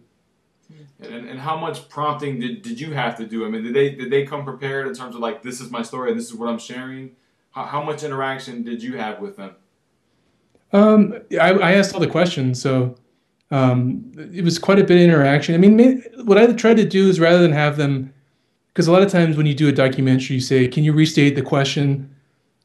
And how much prompting did you have to do? I mean, did they come prepared in terms of like, this is my story and this is what I'm sharing? How much interaction did you have with them? I asked all the questions, so it was quite a bit of interaction. I mean, what I tried to do is, rather than have them, because a lot of times when you do a documentary, you say, can you restate the question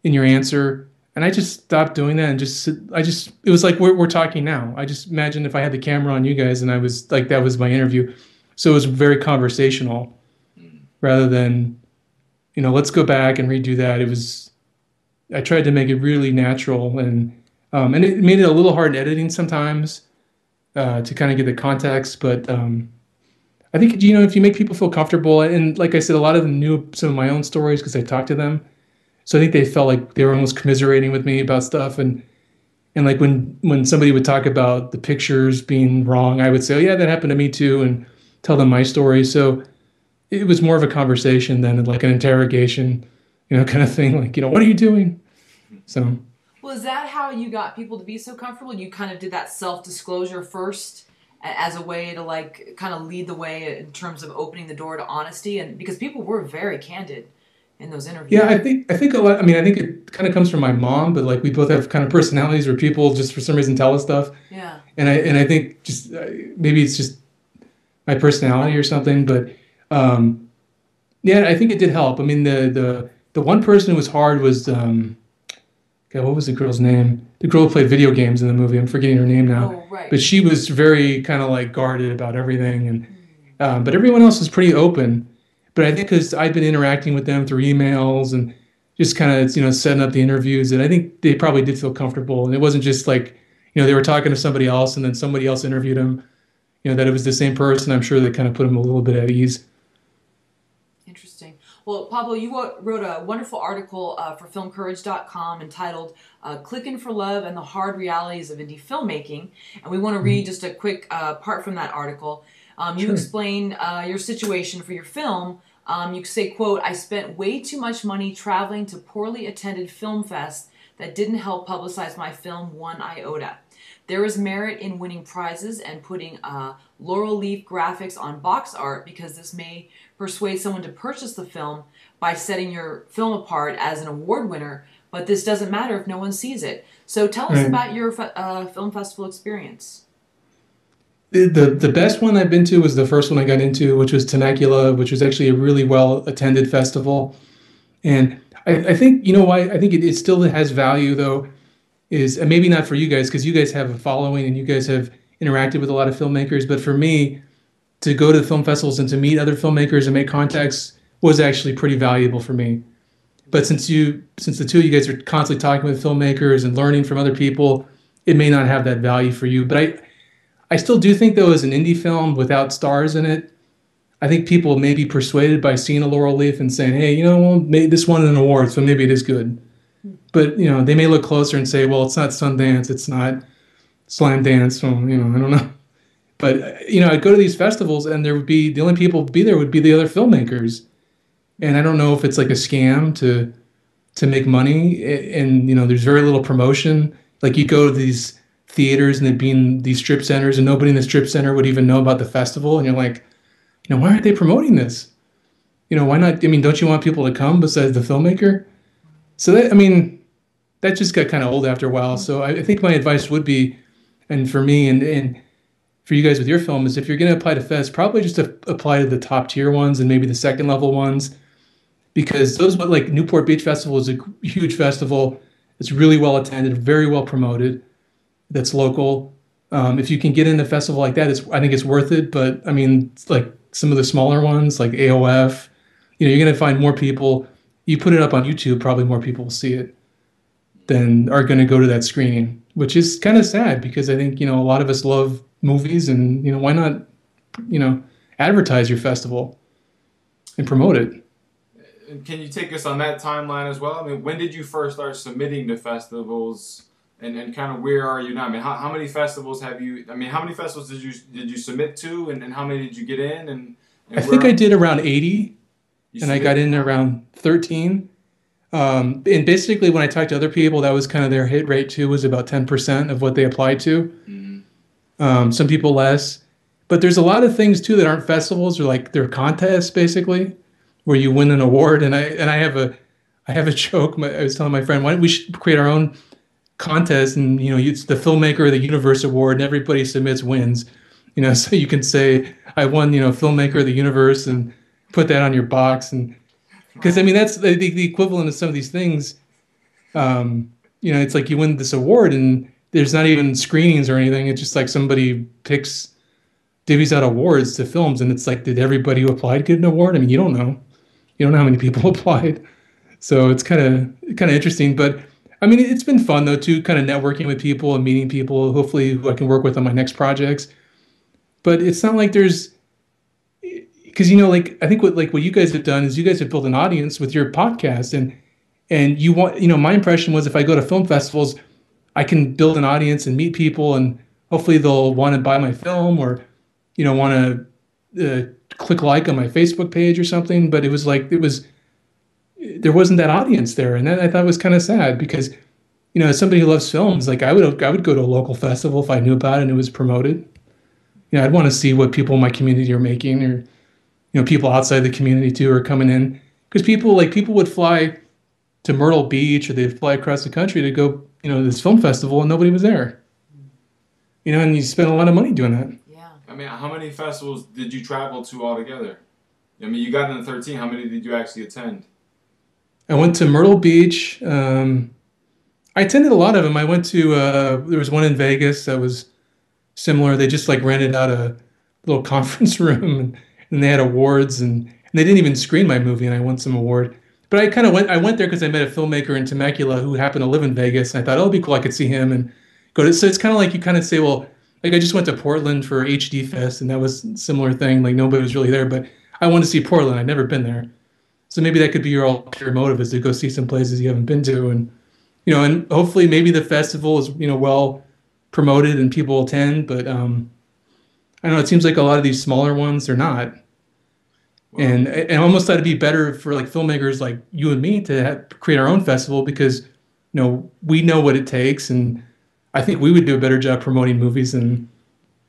in your answer? And I just stopped doing that and it was like we're talking now. I just imagined if I had the camera on you guys and I was like, that was my interview. So it was very conversational rather than, let's go back and redo that. I tried to make it really natural, and it made it a little hard in editing sometimes to kind of get the context. But I think, if you make people feel comfortable, and like I said, a lot of them knew some of my own stories because I talked to them. So I think they felt like they were almost commiserating with me about stuff. And like when somebody would talk about the pictures being wrong, I would say, oh, yeah, that happened to me too, and tell them my story. So it was more of a conversation than like an interrogation, kind of thing. Like, what are you doing? So. Well, is that how you got people to be so comfortable? You kind of did that self-disclosure first as a way to like kind of lead the way in terms of opening the door to honesty, and because people were very candid in those interviews. Yeah, I think a lot. I mean, I think it kind of comes from my mom, but like we both have kind of personalities where people just for some reason tell us stuff. Yeah. And I think just maybe it's just my personality or something, but um, yeah, I think it did help. I mean, the one person who was hard was God, what was the girl's name? The girl who played video games in the movie. I'm forgetting her name now. Oh, right. But she was very kind of like guarded about everything, and but everyone else was pretty open. But I think because I'd been interacting with them through emails and just kind of setting up the interviews, and I think they probably did feel comfortable, and it wasn't just like they were talking to somebody else and then somebody else interviewed them. That it was the same person. I'm sure that kind of put them a little bit at ease. Interesting. Well, Pablo, you wrote a wonderful article for filmcourage.com entitled Clickin For Love and the Hard Realities of Indie Filmmaking. And we want to read just a quick part from that article. You Sure. explain your situation for your film. You say, quote, "I spent way too much money traveling to poorly attended film fests that didn't help publicize my film one iota. There is merit in winning prizes and putting laurel leaf graphics on box art because this may persuade someone to purchase the film by setting your film apart as an award winner, but this doesn't matter if no one sees it." So tell us Right. about your film festival experience. The best one I've been to was the first one I got into, which was Temecula, which was actually a really well attended festival. And I think why I think it still has value though is, and maybe not for you guys because you guys have a following and you guys have interacted with a lot of filmmakers, but for me to go to film festivals and to meet other filmmakers and make contacts was actually pretty valuable for me. But since the two of you guys are constantly talking with filmmakers and learning from other people, it may not have that value for you. But I still do think though, as an indie film without stars in it, I think people may be persuaded by seeing a laurel leaf and saying, hey, well, maybe this won an award, so maybe it is good. But they may look closer and say, well, it's not Sundance, it's not Slam Dance, so I don't know. But I'd go to these festivals and there would be the only people be there would be the other filmmakers, and I don't know if it's like a scam to make money, and there's very little promotion. Like you go to these theaters and they'd be in these strip centers and nobody in the strip center would even know about the festival, and you're like, why aren't they promoting this? Why not? I mean, don't you want people to come besides the filmmaker? So that just got kind of old after a while. So I think my advice would be, and for me and for you guys with your film, is if you're going to apply to fest, probably just to apply to the top tier ones and maybe the second level ones, because those, like Newport Beach Festival is a huge festival. It's really well attended, very well promoted. That's local. If you can get in a festival like that, I think it's worth it. But it's like some of the smaller ones, like AOF, you're going to find more people. You put it up on YouTube, probably more people will see it than are going to go to that screening, which is kind of sad because I think, a lot of us love movies and, why not, advertise your festival and promote it? Can you take us on that timeline as well? I mean, when did you first start submitting to festivals, and kind of where are you now? I mean, how many festivals have you? I mean, how many festivals did you submit to, and how many did you get in? And I think I did around 80, and I got in submitted? around 13. And basically, when I talked to other people, that was kind of their hit rate too, was about 10% of what they applied to. Some people less, but there's a lot of things too that aren't festivals, or like they're contests basically, where you win an award. And I have a joke. I was telling my friend, why don't we should create our own contest, and it's the Filmmaker of the Universe award, and everybody submits wins. So you can say I won, Filmmaker of the Universe, and put that on your box, and because that's the equivalent of some of these things. It's like you win this award and there's not even screenings or anything. It's just like somebody divvies out awards to films, and it's like, did everybody who applied get an award? I mean, you don't know. You don't know how many people applied. So it's kind of interesting. But it's been fun though too, kind of networking with people and meeting people, hopefully who I can work with on my next projects. But it's not like there's, because I think what you guys have done is you guys have built an audience with your podcast, and you want, my impression was if I go to film festivals, I can build an audience and meet people, and hopefully they'll want to buy my film, or want to click like on my Facebook page or something. But there wasn't that audience there, and that I thought was kind of sad because as somebody who loves films, like I would go to a local festival if I knew about it and it was promoted. I'd want to see what people in my community are making, or people outside the community too are coming in, because people would fly to Myrtle Beach, or they'd fly across the country to go, to this film festival, and nobody was there. And you spend a lot of money doing that. Yeah. I mean, how many festivals did you travel to altogether? I mean, you got into 13. How many did you actually attend? I went to Myrtle Beach. I attended a lot of them. I went to there was one in Vegas that was similar. They just like rented out a little conference room, and they had awards, and they didn't even screen my movie, and I won some award. But I went there because I met a filmmaker in Temecula who happened to live in Vegas, and I thought, oh, it'd be cool, I could see him and go to. So it's kind of like you kind of say, well, like I just went to Portland for HD Fest, and that was a similar thing. Like nobody was really there, but I wanted to see Portland. I'd never been there, so maybe that could be your ulterior motive, is to go see some places you haven't been to, and and hopefully maybe the festival is well promoted and people attend. But I don't know. It seems like a lot of these smaller ones, they're not. Wow. And I almost thought it'd be better for like filmmakers like you and me to create our own festival, because we know what it takes, and I think we would do a better job promoting movies than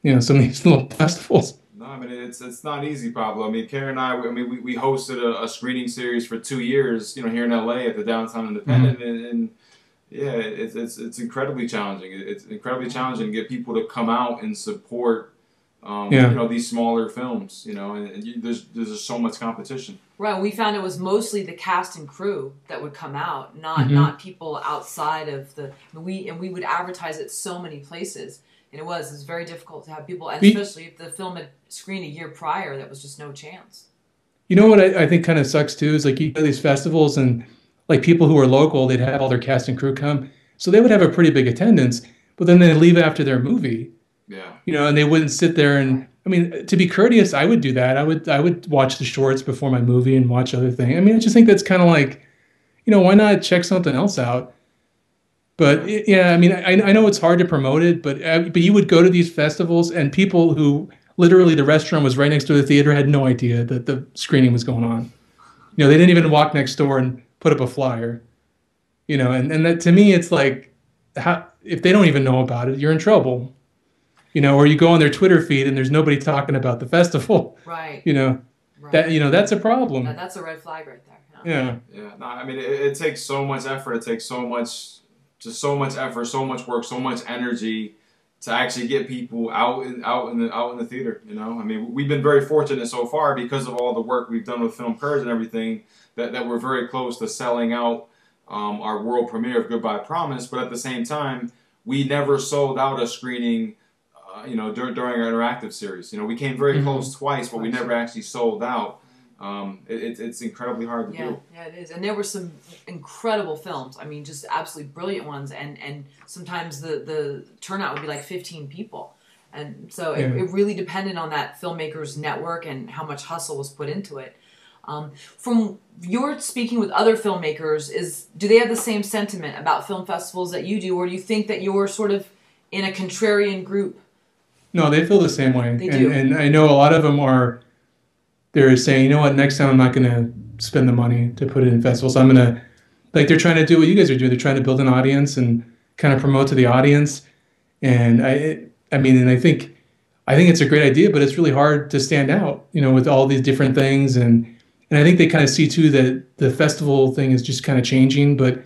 some of these little festivals. No, I mean it's not easy, Pablo. I mean, Karen and I mean we hosted a screening series for 2 years, here in LA at the Downtown Independent, Mm-hmm. and yeah, it's incredibly challenging. It's incredibly challenging to get people to come out and support. These smaller films, and there's just so much competition. Right. We found it was mostly the cast and crew that would come out, not people outside of we would advertise it so many places, and it was very difficult to have people, and especially if the film had screened a year prior, that was just no chance. You know what I think kind of sucks too is like you go to these festivals, and like people who are local, they'd have all their cast and crew come, so they would have a pretty big attendance, but then they'd leave after their movie. Yeah. And they wouldn't sit there, and I mean, to be courteous, I would do that. I would watch the shorts before my movie and watch other things. I mean, I just think that's kind of like, why not check something else out? But yeah, I mean, I know it's hard to promote it, but you would go to these festivals, and people who literally the restaurant was right next to the theater had no idea that the screening was going on. They didn't even walk next door and put up a flyer. And that, to me, it's like, if they don't even know about it, you're in trouble. Or you go on their Twitter feed and there's nobody talking about the festival. Right. Right. That that's a problem. That's a red flag right there. Yeah. Yeah. No, I mean, it takes so much effort. It takes so much effort, so much work, so much energy to actually get people out in the theater. I mean, we've been very fortunate so far because of all the work we've done with Film Courage and everything, that we're very close to selling out our world premiere of Goodbye Promise. But at the same time, we never sold out a screening. During our interactive series, we came very close twice, but we never actually sold out. It's incredibly hard to do. Yeah, it is. And there were some incredible films. I mean, just absolutely brilliant ones. And sometimes the turnout would be like 15 people. And so it really depended on that filmmaker's network and how much hustle was put into it. From your speaking with other filmmakers, do they have the same sentiment about film festivals that you do, or do you think that you're sort of in a contrarian group? No, they feel the same way. They do. And I know a lot of them they're saying, what, next time I'm not going to spend the money to put it in festivals. I'm going to, like, they're trying to do what you guys are doing. They're trying to build an audience and kind of promote to the audience. And I think it's a great idea, but it's really hard to stand out, with all these different things. And I think they kind of see too that the festival thing is just kind of changing. But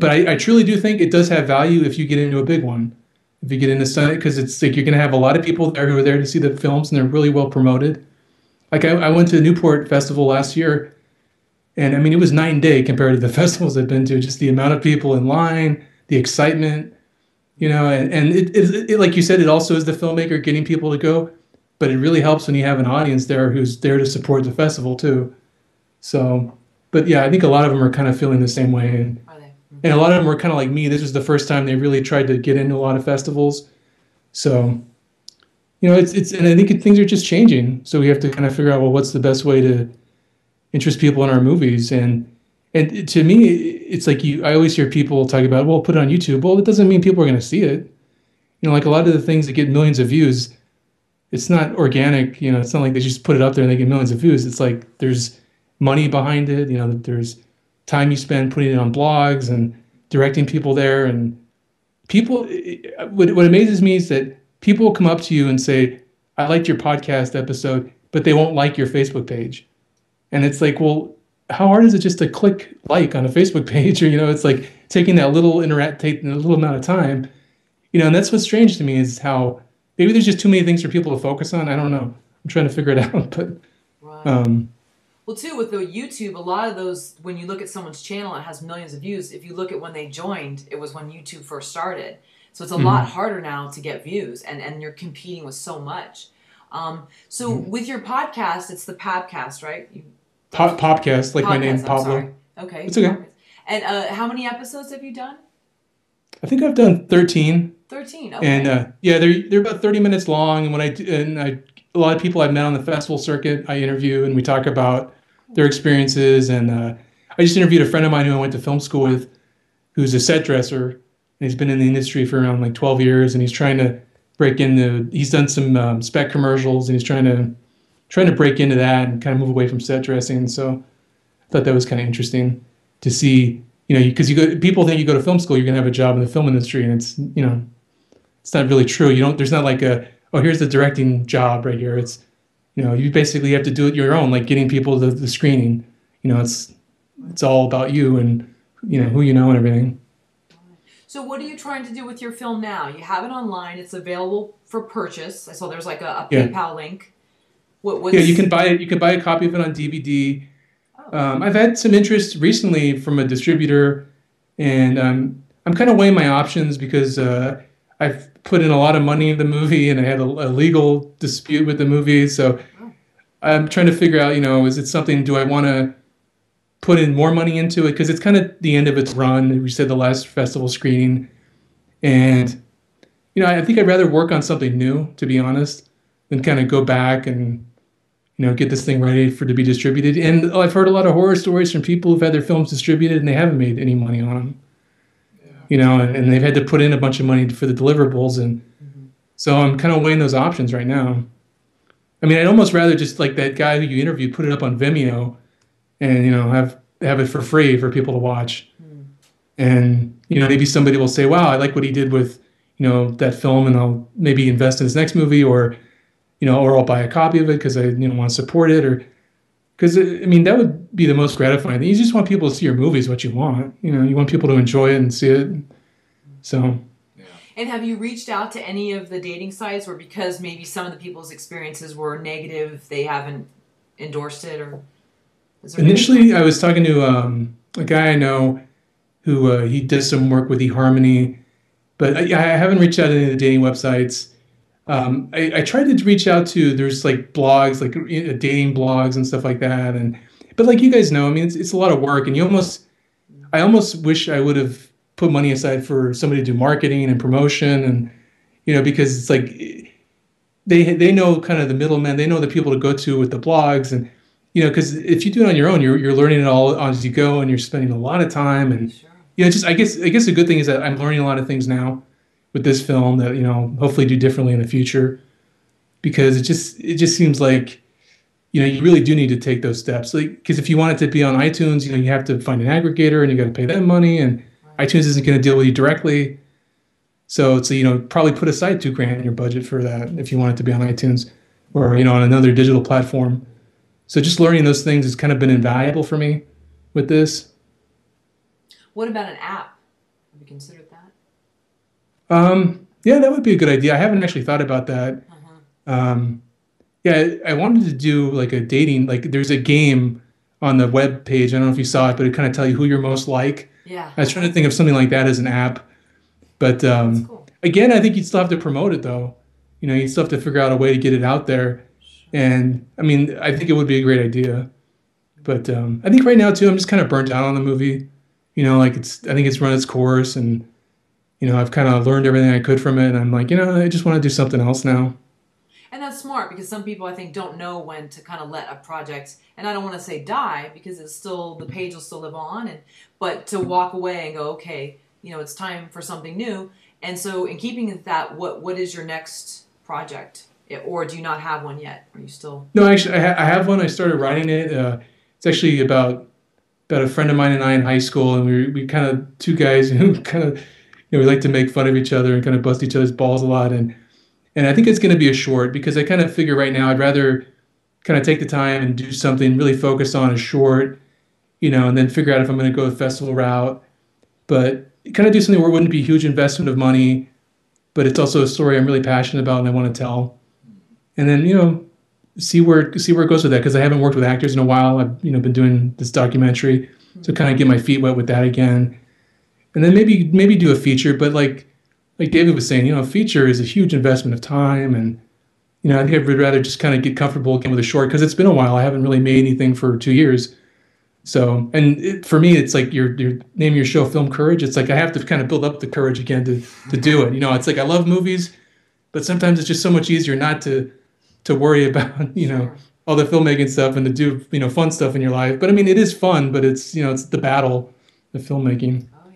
I truly do think it does have value if you get into a big one. If you get into Sunday, because it's like you're going to have a lot of people there who are there to see the films, and they're really well promoted. Like I went to the Newport Festival last year, and I mean, it was night and day compared to the festivals I've been to. Just the amount of people in line, the excitement, and it like you said, it also is the filmmaker getting people to go, but it really helps when you have an audience there who's there to support the festival too. So, but yeah, I think a lot of them are kind of feeling the same way. And a lot of them were kind of like me. This was the first time they really tried to get into a lot of festivals. So, it's and I think things are just changing. So we have to kind of figure out, well, what's the best way to interest people in our movies? And to me, it's like I always hear people talk about, well, put it on YouTube. Well, it doesn't mean people are going to see it. Like a lot of the things that get millions of views, it's not organic. It's not like they just put it up there and they get millions of views. It's like there's money behind it. There's time you spend putting it on blogs and directing people there, and people. What amazes me is that people will come up to you and say, "I liked your podcast episode," but they won't like your Facebook page, and it's like, well, how hard is it just to click like on a Facebook page? Or, it's like taking that little taking a little amount of time, and that's what's strange to me is how maybe there's just too many things for people to focus on. I don't know. I'm trying to figure it out, but Right. Well, too, with the YouTube, a lot of those, when you look at someone's channel, it has millions of views. If you look at when they joined, it was when YouTube first started. So it's a lot harder now to get views, and you're competing with so much. So with your podcast, it's the Pabcast, right? Popcast, like my name, Podcast, I'm Pablo. sorry. Okay. It's okay. Podcast. And how many episodes have you done? I think I've done 13. 13. Okay. And yeah, they're about 30 minutes long. And a lot of people I've met on the festival circuit, I interview and we talk about their experiences. And I just interviewed a friend of mine who I went to film school with, who's a set dresser. And he's been in the industry for around like 12 years, and he's trying to break into. He's done some spec commercials, and he's trying to break into that and kind of move away from set dressing. So I thought that was kind of interesting to see. Because people think you go to film school, you're gonna have a job in the film industry, and it's not really true. There's not like here's the directing job right here. It's, you basically have to do it your own, like getting people to the screening. It's all about you and, who you know and everything. So what are you trying to do with your film now? You have it online. It's available for purchase. I saw there's like a PayPal link. Yeah, you can buy it. You can buy a copy of it on DVD. I've had some interest recently from a distributor, and I'm kind of weighing my options because I've put in a lot of money in the movie, and I had a legal dispute with the movie. So I'm trying to figure out, is it something, do I want to put in more money into it? Because it's kind of the end of its run. We said the last festival screening. And, I think I'd rather work on something new, to be honest, than kind of go back and, get this thing ready to be distributed. And I've heard a lot of horror stories from people who've had their films distributed and they haven't made any money on them. And they've had to put in a bunch of money for the deliverables. And so I'm kind of weighing those options right now. I mean, I'd almost rather just like that guy who you interviewed, put it up on Vimeo and, have it for free for people to watch. And, maybe somebody will say, wow, I like what he did with, that film, and I'll maybe invest in his next movie, or I'll buy a copy of it because I want to support it, or because, that would be the most gratifying thing. You just want people to see your movies, what you want. You want people to enjoy it and see it. So. Yeah. And have you reached out to any of the dating sites where, because maybe some of the people's experiences were negative, they haven't endorsed it? Or initially, I was talking to a guy I know who he does some work with eHarmony, but I haven't reached out to any of the dating websites. I tried to reach out to, there's like blogs, like dating blogs and stuff like that. But like you guys know, it's a lot of work, and I almost wish I would have put money aside for somebody to do marketing and promotion, and, because it's like, they know kind of the middlemen, they know the people to go to with the blogs, and, because if you do it on your own, you're learning it all as you go, and you're spending a lot of time, and, I guess the good thing is that I'm learning a lot of things now with this film that, hopefully do differently in the future, because it just seems like, you really do need to take those steps. Because if you want it to be on iTunes, you have to find an aggregator and you got to pay them money, and iTunes isn't going to deal with you directly. So it's, probably put aside $2,000 in your budget for that if you want it to be on iTunes or, on another digital platform. So just learning those things has kind of been invaluable for me with this. What about an app? Have you considered that? Yeah, that would be a good idea. I haven't actually thought about that. Yeah, I wanted to do like a dating, like there's a game on the web page. I don't know if you saw it, but it kind of tell you who you're most like. Yeah. I was trying to think of something like that as an app. But cool. Again, I think you'd still have to promote it though. You'd still have to figure out a way to get it out there. And I think it would be a great idea. But I think right now too, I'm just kind of burnt out on the movie. I think it's run its course, and I've kind of learned everything I could from it, and I'm like, I just want to do something else now. And that's smart, because some people, I think, don't know when to kind of let a project, and I don't want to say die, because it's still, the page will still live on, but to walk away and go, okay, it's time for something new. And so in keeping with that, what is your next project? Or do you not have one yet? Are you still? No, actually, I have one. I started writing it. It's actually about a friend of mine and I in high school, and we kind of two guys who kind of, we like to make fun of each other and kind of bust each other's balls a lot. And I think it's going to be a short, because I kind of figure right now I'd rather kind of take the time and do something really focused on a short, and then figure out if I'm going to go the festival route. But kind of do something where it wouldn't be a huge investment of money, but it's also a story I'm really passionate about and I want to tell. And then, see where it goes with that, because I haven't worked with actors in a while. I've been doing this documentary to kind of get my feet wet with that again, and then maybe do a feature. But like David was saying, a feature is a huge investment of time, and I think I'd rather just kind of get comfortable again with a short, because it's been a while. I haven't really made anything for 2 years. So, and for me, it's like your name your show, Film Courage. It's like I have to kind of build up the courage again to do it. It's like I love movies, but sometimes it's just so much easier not to worry about all the filmmaking stuff and to do fun stuff in your life. But I mean, it is fun, but it's it's the battle of filmmaking. Oh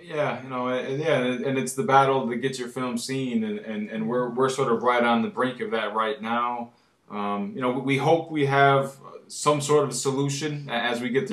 yeah. And it's the battle to get your film seen, and we're sort of right on the brink of that right now. We hope we have some sort of solution as we get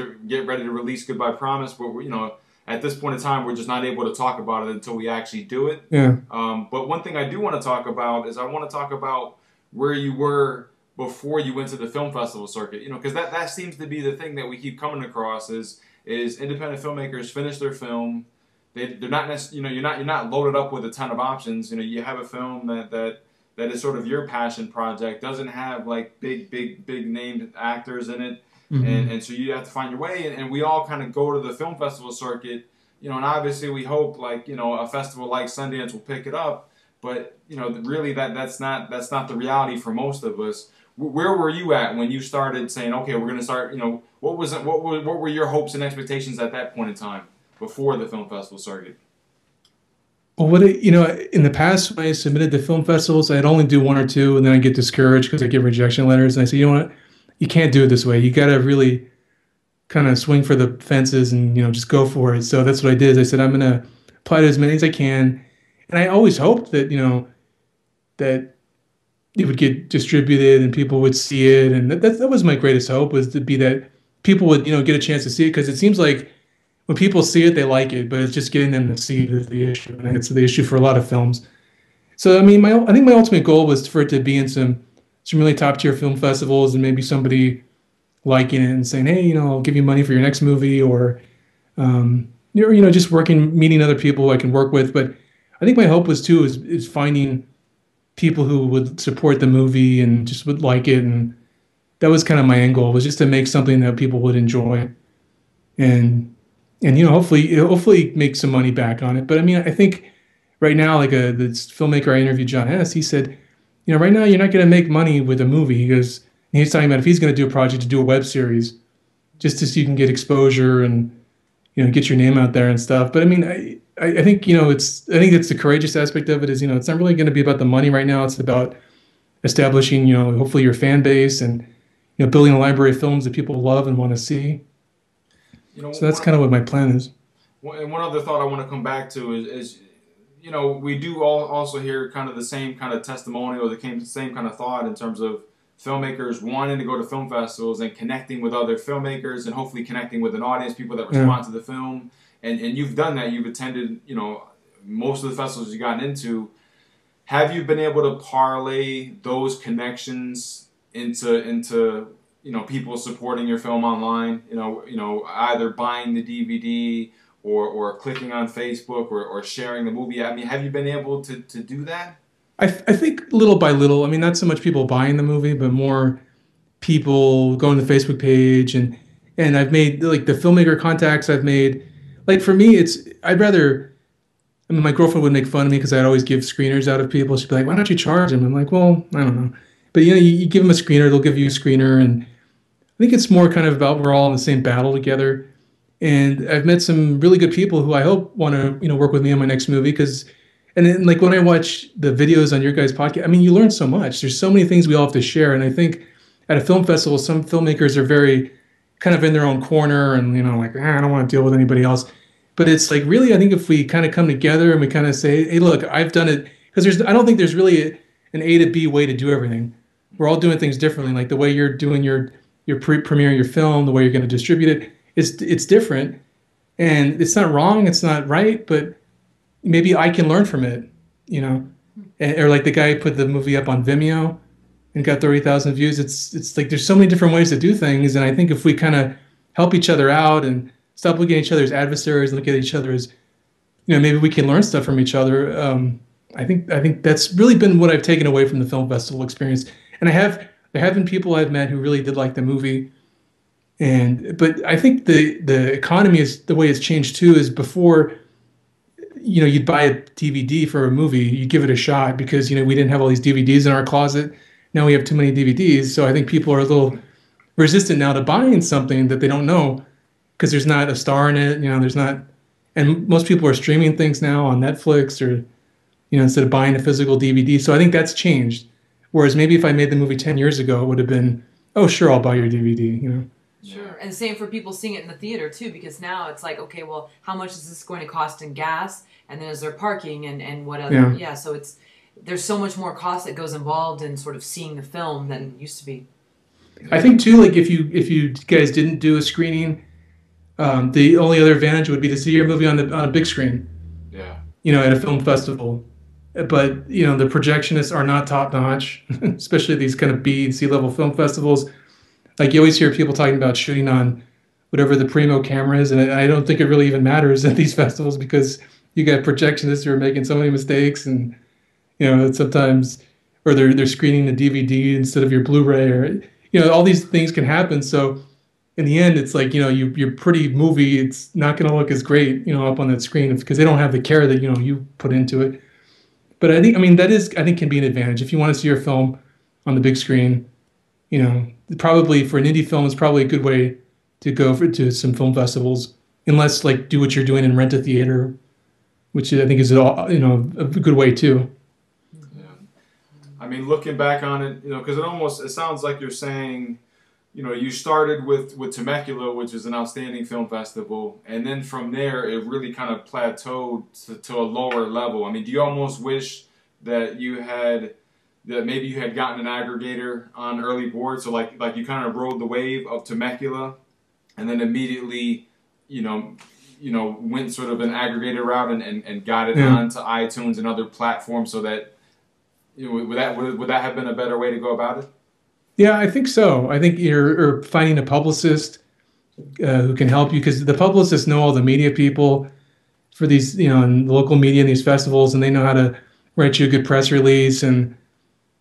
ready to release Goodbye Promise, but at this point in time, we're just not able to talk about it until we actually do it. Yeah. But one thing I do want to talk about is I want to talk about where you were before you went to the film festival circuit. Because that seems to be the thing that we keep coming across is independent filmmakers finish their film. They're not necessarily, you're not loaded up with a ton of options. You have a film that is sort of your passion project, doesn't have like big named actors in it. Mm-hmm. And so you have to find your way, and we all kind of go to the film festival circuit, and obviously we hope a festival like Sundance will pick it up, but really that's not the reality for most of us. Where were you at when you started saying, okay, we're going to start? What were your hopes and expectations at that point in time before the film festival circuit? Well, in the past when I submitted to film festivals, I'd only do one or two, and then I'd get discouraged because I get rejection letters, and I say, you know what? You can't do it this way. You got to really kind of swing for the fences and, just go for it. So that's what I did. I said, I'm going to apply to as many as I can. And I always hoped that, that it would get distributed and people would see it. And that was my greatest hope, was to be that people would, get a chance to see it. Because it seems like when people see it, they like it. But it's just getting them to see it is the issue. And it's the issue for a lot of films. So, I mean, I think my ultimate goal was for it to be in some really top tier film festivals, and maybe somebody liking it and saying, hey, I'll give you money for your next movie, or, just meeting other people I can work with. But I think my hope was too, is finding people who would support the movie and just would like it. And that was kind of my end goal, was just to make something that people would enjoy and hopefully make some money back on it. But I mean, I think right now, like this filmmaker I interviewed, John Hess, he said, right now you're not going to make money with a movie. He's talking about if he's going to do a project, to do a web series, just so you can get exposure and get your name out there and stuff. But I mean, I think I think that's the courageous aspect of it. Is it's not really going to be about the money right now. It's about establishing hopefully your fan base and building a library of films that people love and want to see. So that's kind of what my plan is. And one other thought I want to come back to is we do also hear kind of the same kind of testimonial, the same kind of thought in terms of filmmakers wanting to go to film festivals and connecting with other filmmakers and hopefully connecting with an audience, people that respond to the film. And you've done that. You've attended, most of the festivals you've gotten into. Have you been able to parlay those connections into people supporting your film online? Either buying the DVD or clicking on Facebook or sharing the movie. I mean, have you been able to do that? I think little by little. I mean, not so much people buying the movie, but more people going to the Facebook page, and I've made like the filmmaker contacts I've made. Like for me, I'd rather. I mean, my girlfriend would make fun of me because I'd always give screeners out of people. She'd be like, "Why don't you charge them?" I'm like, "Well, I don't know." But you give them a screener, they'll give you a screener, and I think it's more kind of about we're all in the same battle together. And I've met some really good people who I hope want to work with me on my next movie, and then like when I watch the videos on your guys' podcast, I mean, you learn so much. There's so many things we all have to share, and I think at a film festival, some filmmakers are very kind of in their own corner and like I don't want to deal with anybody else. But it's like really, I think if we kind of come together and we kind of say, hey, look, I've done it, because I don't think there's really an A to B way to do everything. We're all doing things differently. Like the way you're doing your premiering your film, the way you're going to distribute it, it's different, and it's not wrong, it's not right, but maybe I can learn from it, or like the guy who put the movie up on Vimeo and got 30,000 views. It's like there's so many different ways to do things, and I think if we kind of help each other out and stop looking at each other as adversaries and look at each other as, maybe we can learn stuff from each other. I think that's really been what I've taken away from the film festival experience. And there have been people I've met who really did like the movie. But I think the economy is the way it's changed too. Is before, you'd buy a DVD for a movie, you'd give it a shot because we didn't have all these DVDs in our closet. Now we have too many DVDs, so I think people are a little resistant now to buying something that they don't know because there's not a star in it. There's not, and most people are streaming things now on Netflix or instead of buying a physical DVD. So I think that's changed. Whereas maybe if I made the movie 10 years ago, it would have been, oh sure, I'll buy your DVD. Sure, and same for people seeing it in the theater too, because now it's like, okay, well, how much is this going to cost in gas, and then is there parking and what other? Yeah, so there's so much more cost that goes involved in sort of seeing the film than it used to be. I think too, like if you guys didn't do a screening, the only other advantage would be to see your movie on a big screen. Yeah. At a film festival. But the projectionists are not top notch, especially these kind of B and C level film festivals. Like you always hear people talking about shooting on whatever the primo camera is, and I don't think it really even matters at these festivals because you got projectionists who are making so many mistakes, and sometimes, or they're screening the DVD instead of your Blu-ray, or all these things can happen. So in the end, it's like your pretty movie, it's not going to look as great up on that screen because they don't have the care that you put into it. But I think that can be an advantage if you want to see your film on the big screen. Probably for an indie film, it's probably a good way to go to some film festivals, unless like do what you're doing and rent a theater, which I think is a good way too. Yeah, I mean, looking back on it, because it sounds like you're saying, you started with Temecula, which is an outstanding film festival, and then from there it really kind of plateaued to a lower level. I mean, do you almost wish that maybe you had gotten an aggregator on early board, so like you kind of rode the wave of Temecula, and then immediately, went sort of an aggregator route and got it onto iTunes and other platforms, so that would that have been a better way to go about it? Yeah, I think so. I think you're finding a publicist who can help you, because the publicists know all the media people for these, and local media and these festivals, and they know how to write you a good press release and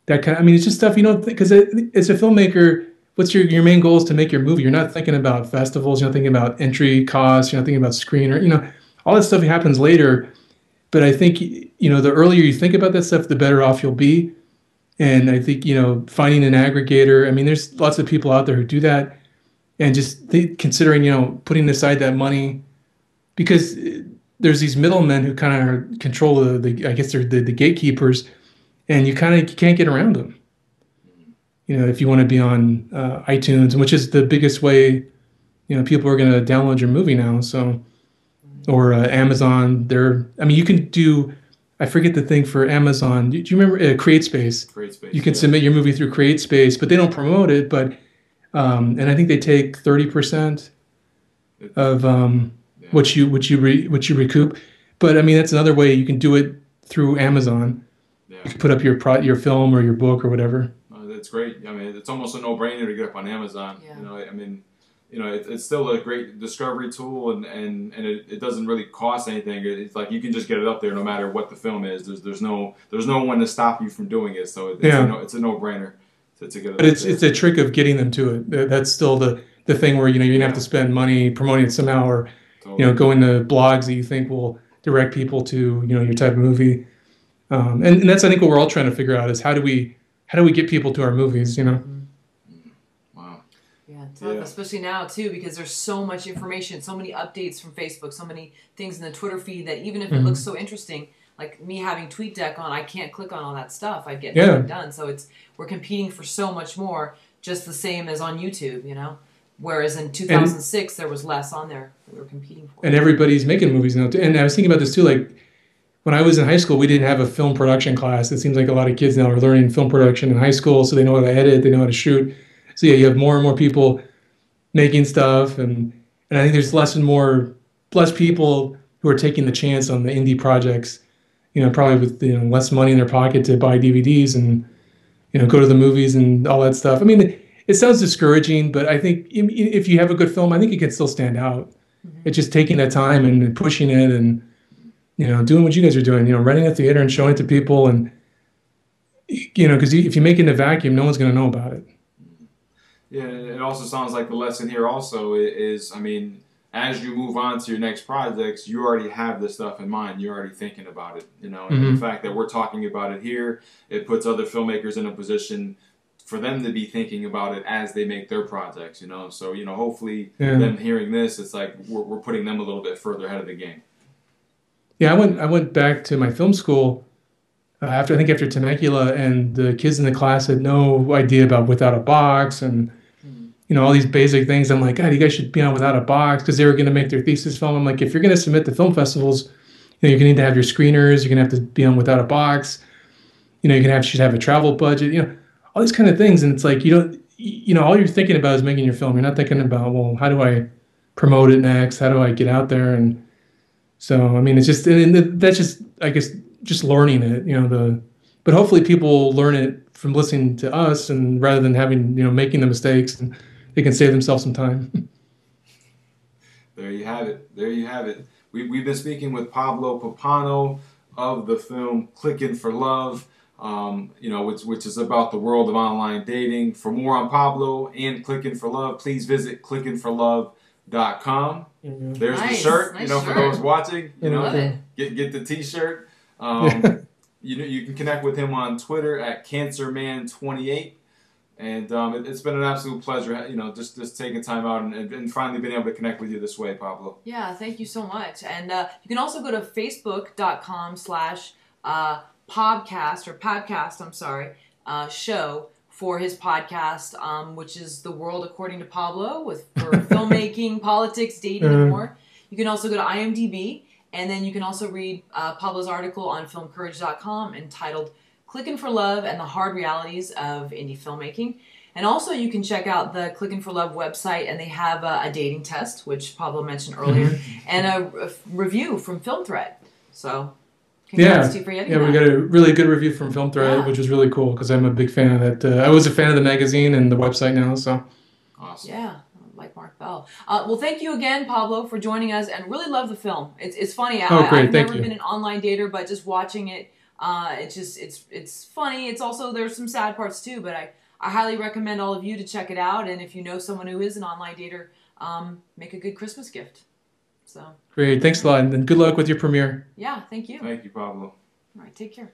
that kind of. I mean, it's just stuff you don't think, because as a filmmaker, what's your main goal is to make your movie. You're not thinking about festivals. You're not thinking about entry costs. You're not thinking about screener. All that stuff happens later. But I think the earlier you think about that stuff, the better off you'll be. And I think, finding an aggregator, I mean, there's lots of people out there who do that, and just considering, putting aside that money, because there's these middlemen who kind of control I guess they're the gatekeepers, and you can't get around them. If you want to be on iTunes, which is the biggest way, people are going to download your movie now. So, or Amazon, you can do, I forget the thing for Amazon. Do you remember CreateSpace? CreateSpace. You can submit your movie through CreateSpace, but they don't promote it. But and I think they take 30% of what you recoup. But I mean, that's another way you can do it through Amazon. Yeah. You can put up your film or your book or whatever. That's great. I mean, it's almost a no-brainer to get up on Amazon. Yeah. It's still a great discovery tool, and it doesn't really cost anything. It's like you can just get it up there no matter what the film is. There's no one to stop you from doing it. So it's a no-brainer to get it. But it's a trick of getting them to it. That's still the thing where you're gonna have to spend money promoting it somehow, or go into blogs that you think will direct people to your type of movie. And that's, I think, what we're all trying to figure out is how do we get people to our movies? Wow. Yeah, tough, especially now too, because there's so much information, so many updates from Facebook, so many things in the Twitter feed that even if it looks so interesting, like me having TweetDeck on, I can't click on all that stuff. I get nothing done. So we're competing for so much more, just the same as on YouTube, Whereas in 2006 there was less on there that we were competing for. And everybody's making movies now. And I was thinking about this too, like when I was in high school, we didn't have a film production class. It seems like a lot of kids now are learning film production in high school, so they know how to edit, they know how to shoot. So yeah, you have more and more people making stuff, and I think there's less people who are taking the chance on the indie projects, probably with less money in their pocket to buy DVDs and go to the movies and all that stuff. I mean, it sounds discouraging, but I think if you have a good film, I think it can still stand out. It's just taking that time and pushing it and, doing what you guys are doing, renting a theater and showing it to people. And, because if you make it in a vacuum, no one's going to know about it. Yeah, it also sounds like the lesson here also is, I mean, as you move on to your next projects, you already have this stuff in mind. You're already thinking about it, and the fact that we're talking about it here, it puts other filmmakers in a position for them to be thinking about it as they make their projects, So, hopefully them hearing this, it's like we're putting them a little bit further ahead of the game. Yeah, I went back to my film school after Temecula, and the kids in the class had no idea about Without a Box and all these basic things. I'm like, God, you guys should be on Without a Box, because they were going to make their thesis film. I'm like, if you're going to submit to film festivals, you're going to need to have your screeners. You're going to have to be on Without a Box. Should have a travel budget. All these kind of things. And it's like, all you're thinking about is making your film. You're not thinking about, well, how do I promote it next? How do I get out there? And so, I mean, it's just, and that's just, I guess, just learning it. But hopefully people learn it from listening to us, and rather than having, making the mistakes, and they can save themselves some time. There you have it. We've been speaking with Pablo Pappano of the film Clickin For Love, which is about the world of online dating. For more on Pablo and Clickin For Love, please visit clickinforlove.com. There's the shirt, nice for those watching, get the t-shirt. You can connect with him on Twitter at CancerMan28. And it's been an absolute pleasure, just taking time out and finally being able to connect with you this way, Pablo. Yeah, thank you so much. And you can also go to facebook.com/podcast show for his podcast, which is The World According to Pablo, for filmmaking, politics, dating, and more. You can also go to IMDb, and then you can also read Pablo's article on filmcourage.com entitled Clickin For Love and the Hard Realities of Indie Filmmaking. And also you can check out the Clickin For Love website, and they have a dating test, which Pablo mentioned earlier, and a review from Film Thread. So congrats to you for getting that. We got a really good review from Film Thread, which was really cool, because I'm a big fan of that. I was a fan of the magazine and the website now, so. Awesome. Yeah. Like Mark Bell. Well, thank you again, Pablo, for joining us, and really love the film. It's funny. I've never been an online dater, but just watching it, it's funny. It's also, there's some sad parts too, but I highly recommend all of you to check it out. And if you know someone who is an online dater, make a good Christmas gift. So great. Thanks a lot, and good luck with your premiere. Yeah, thank you. Thank you, Pablo. All right, take care.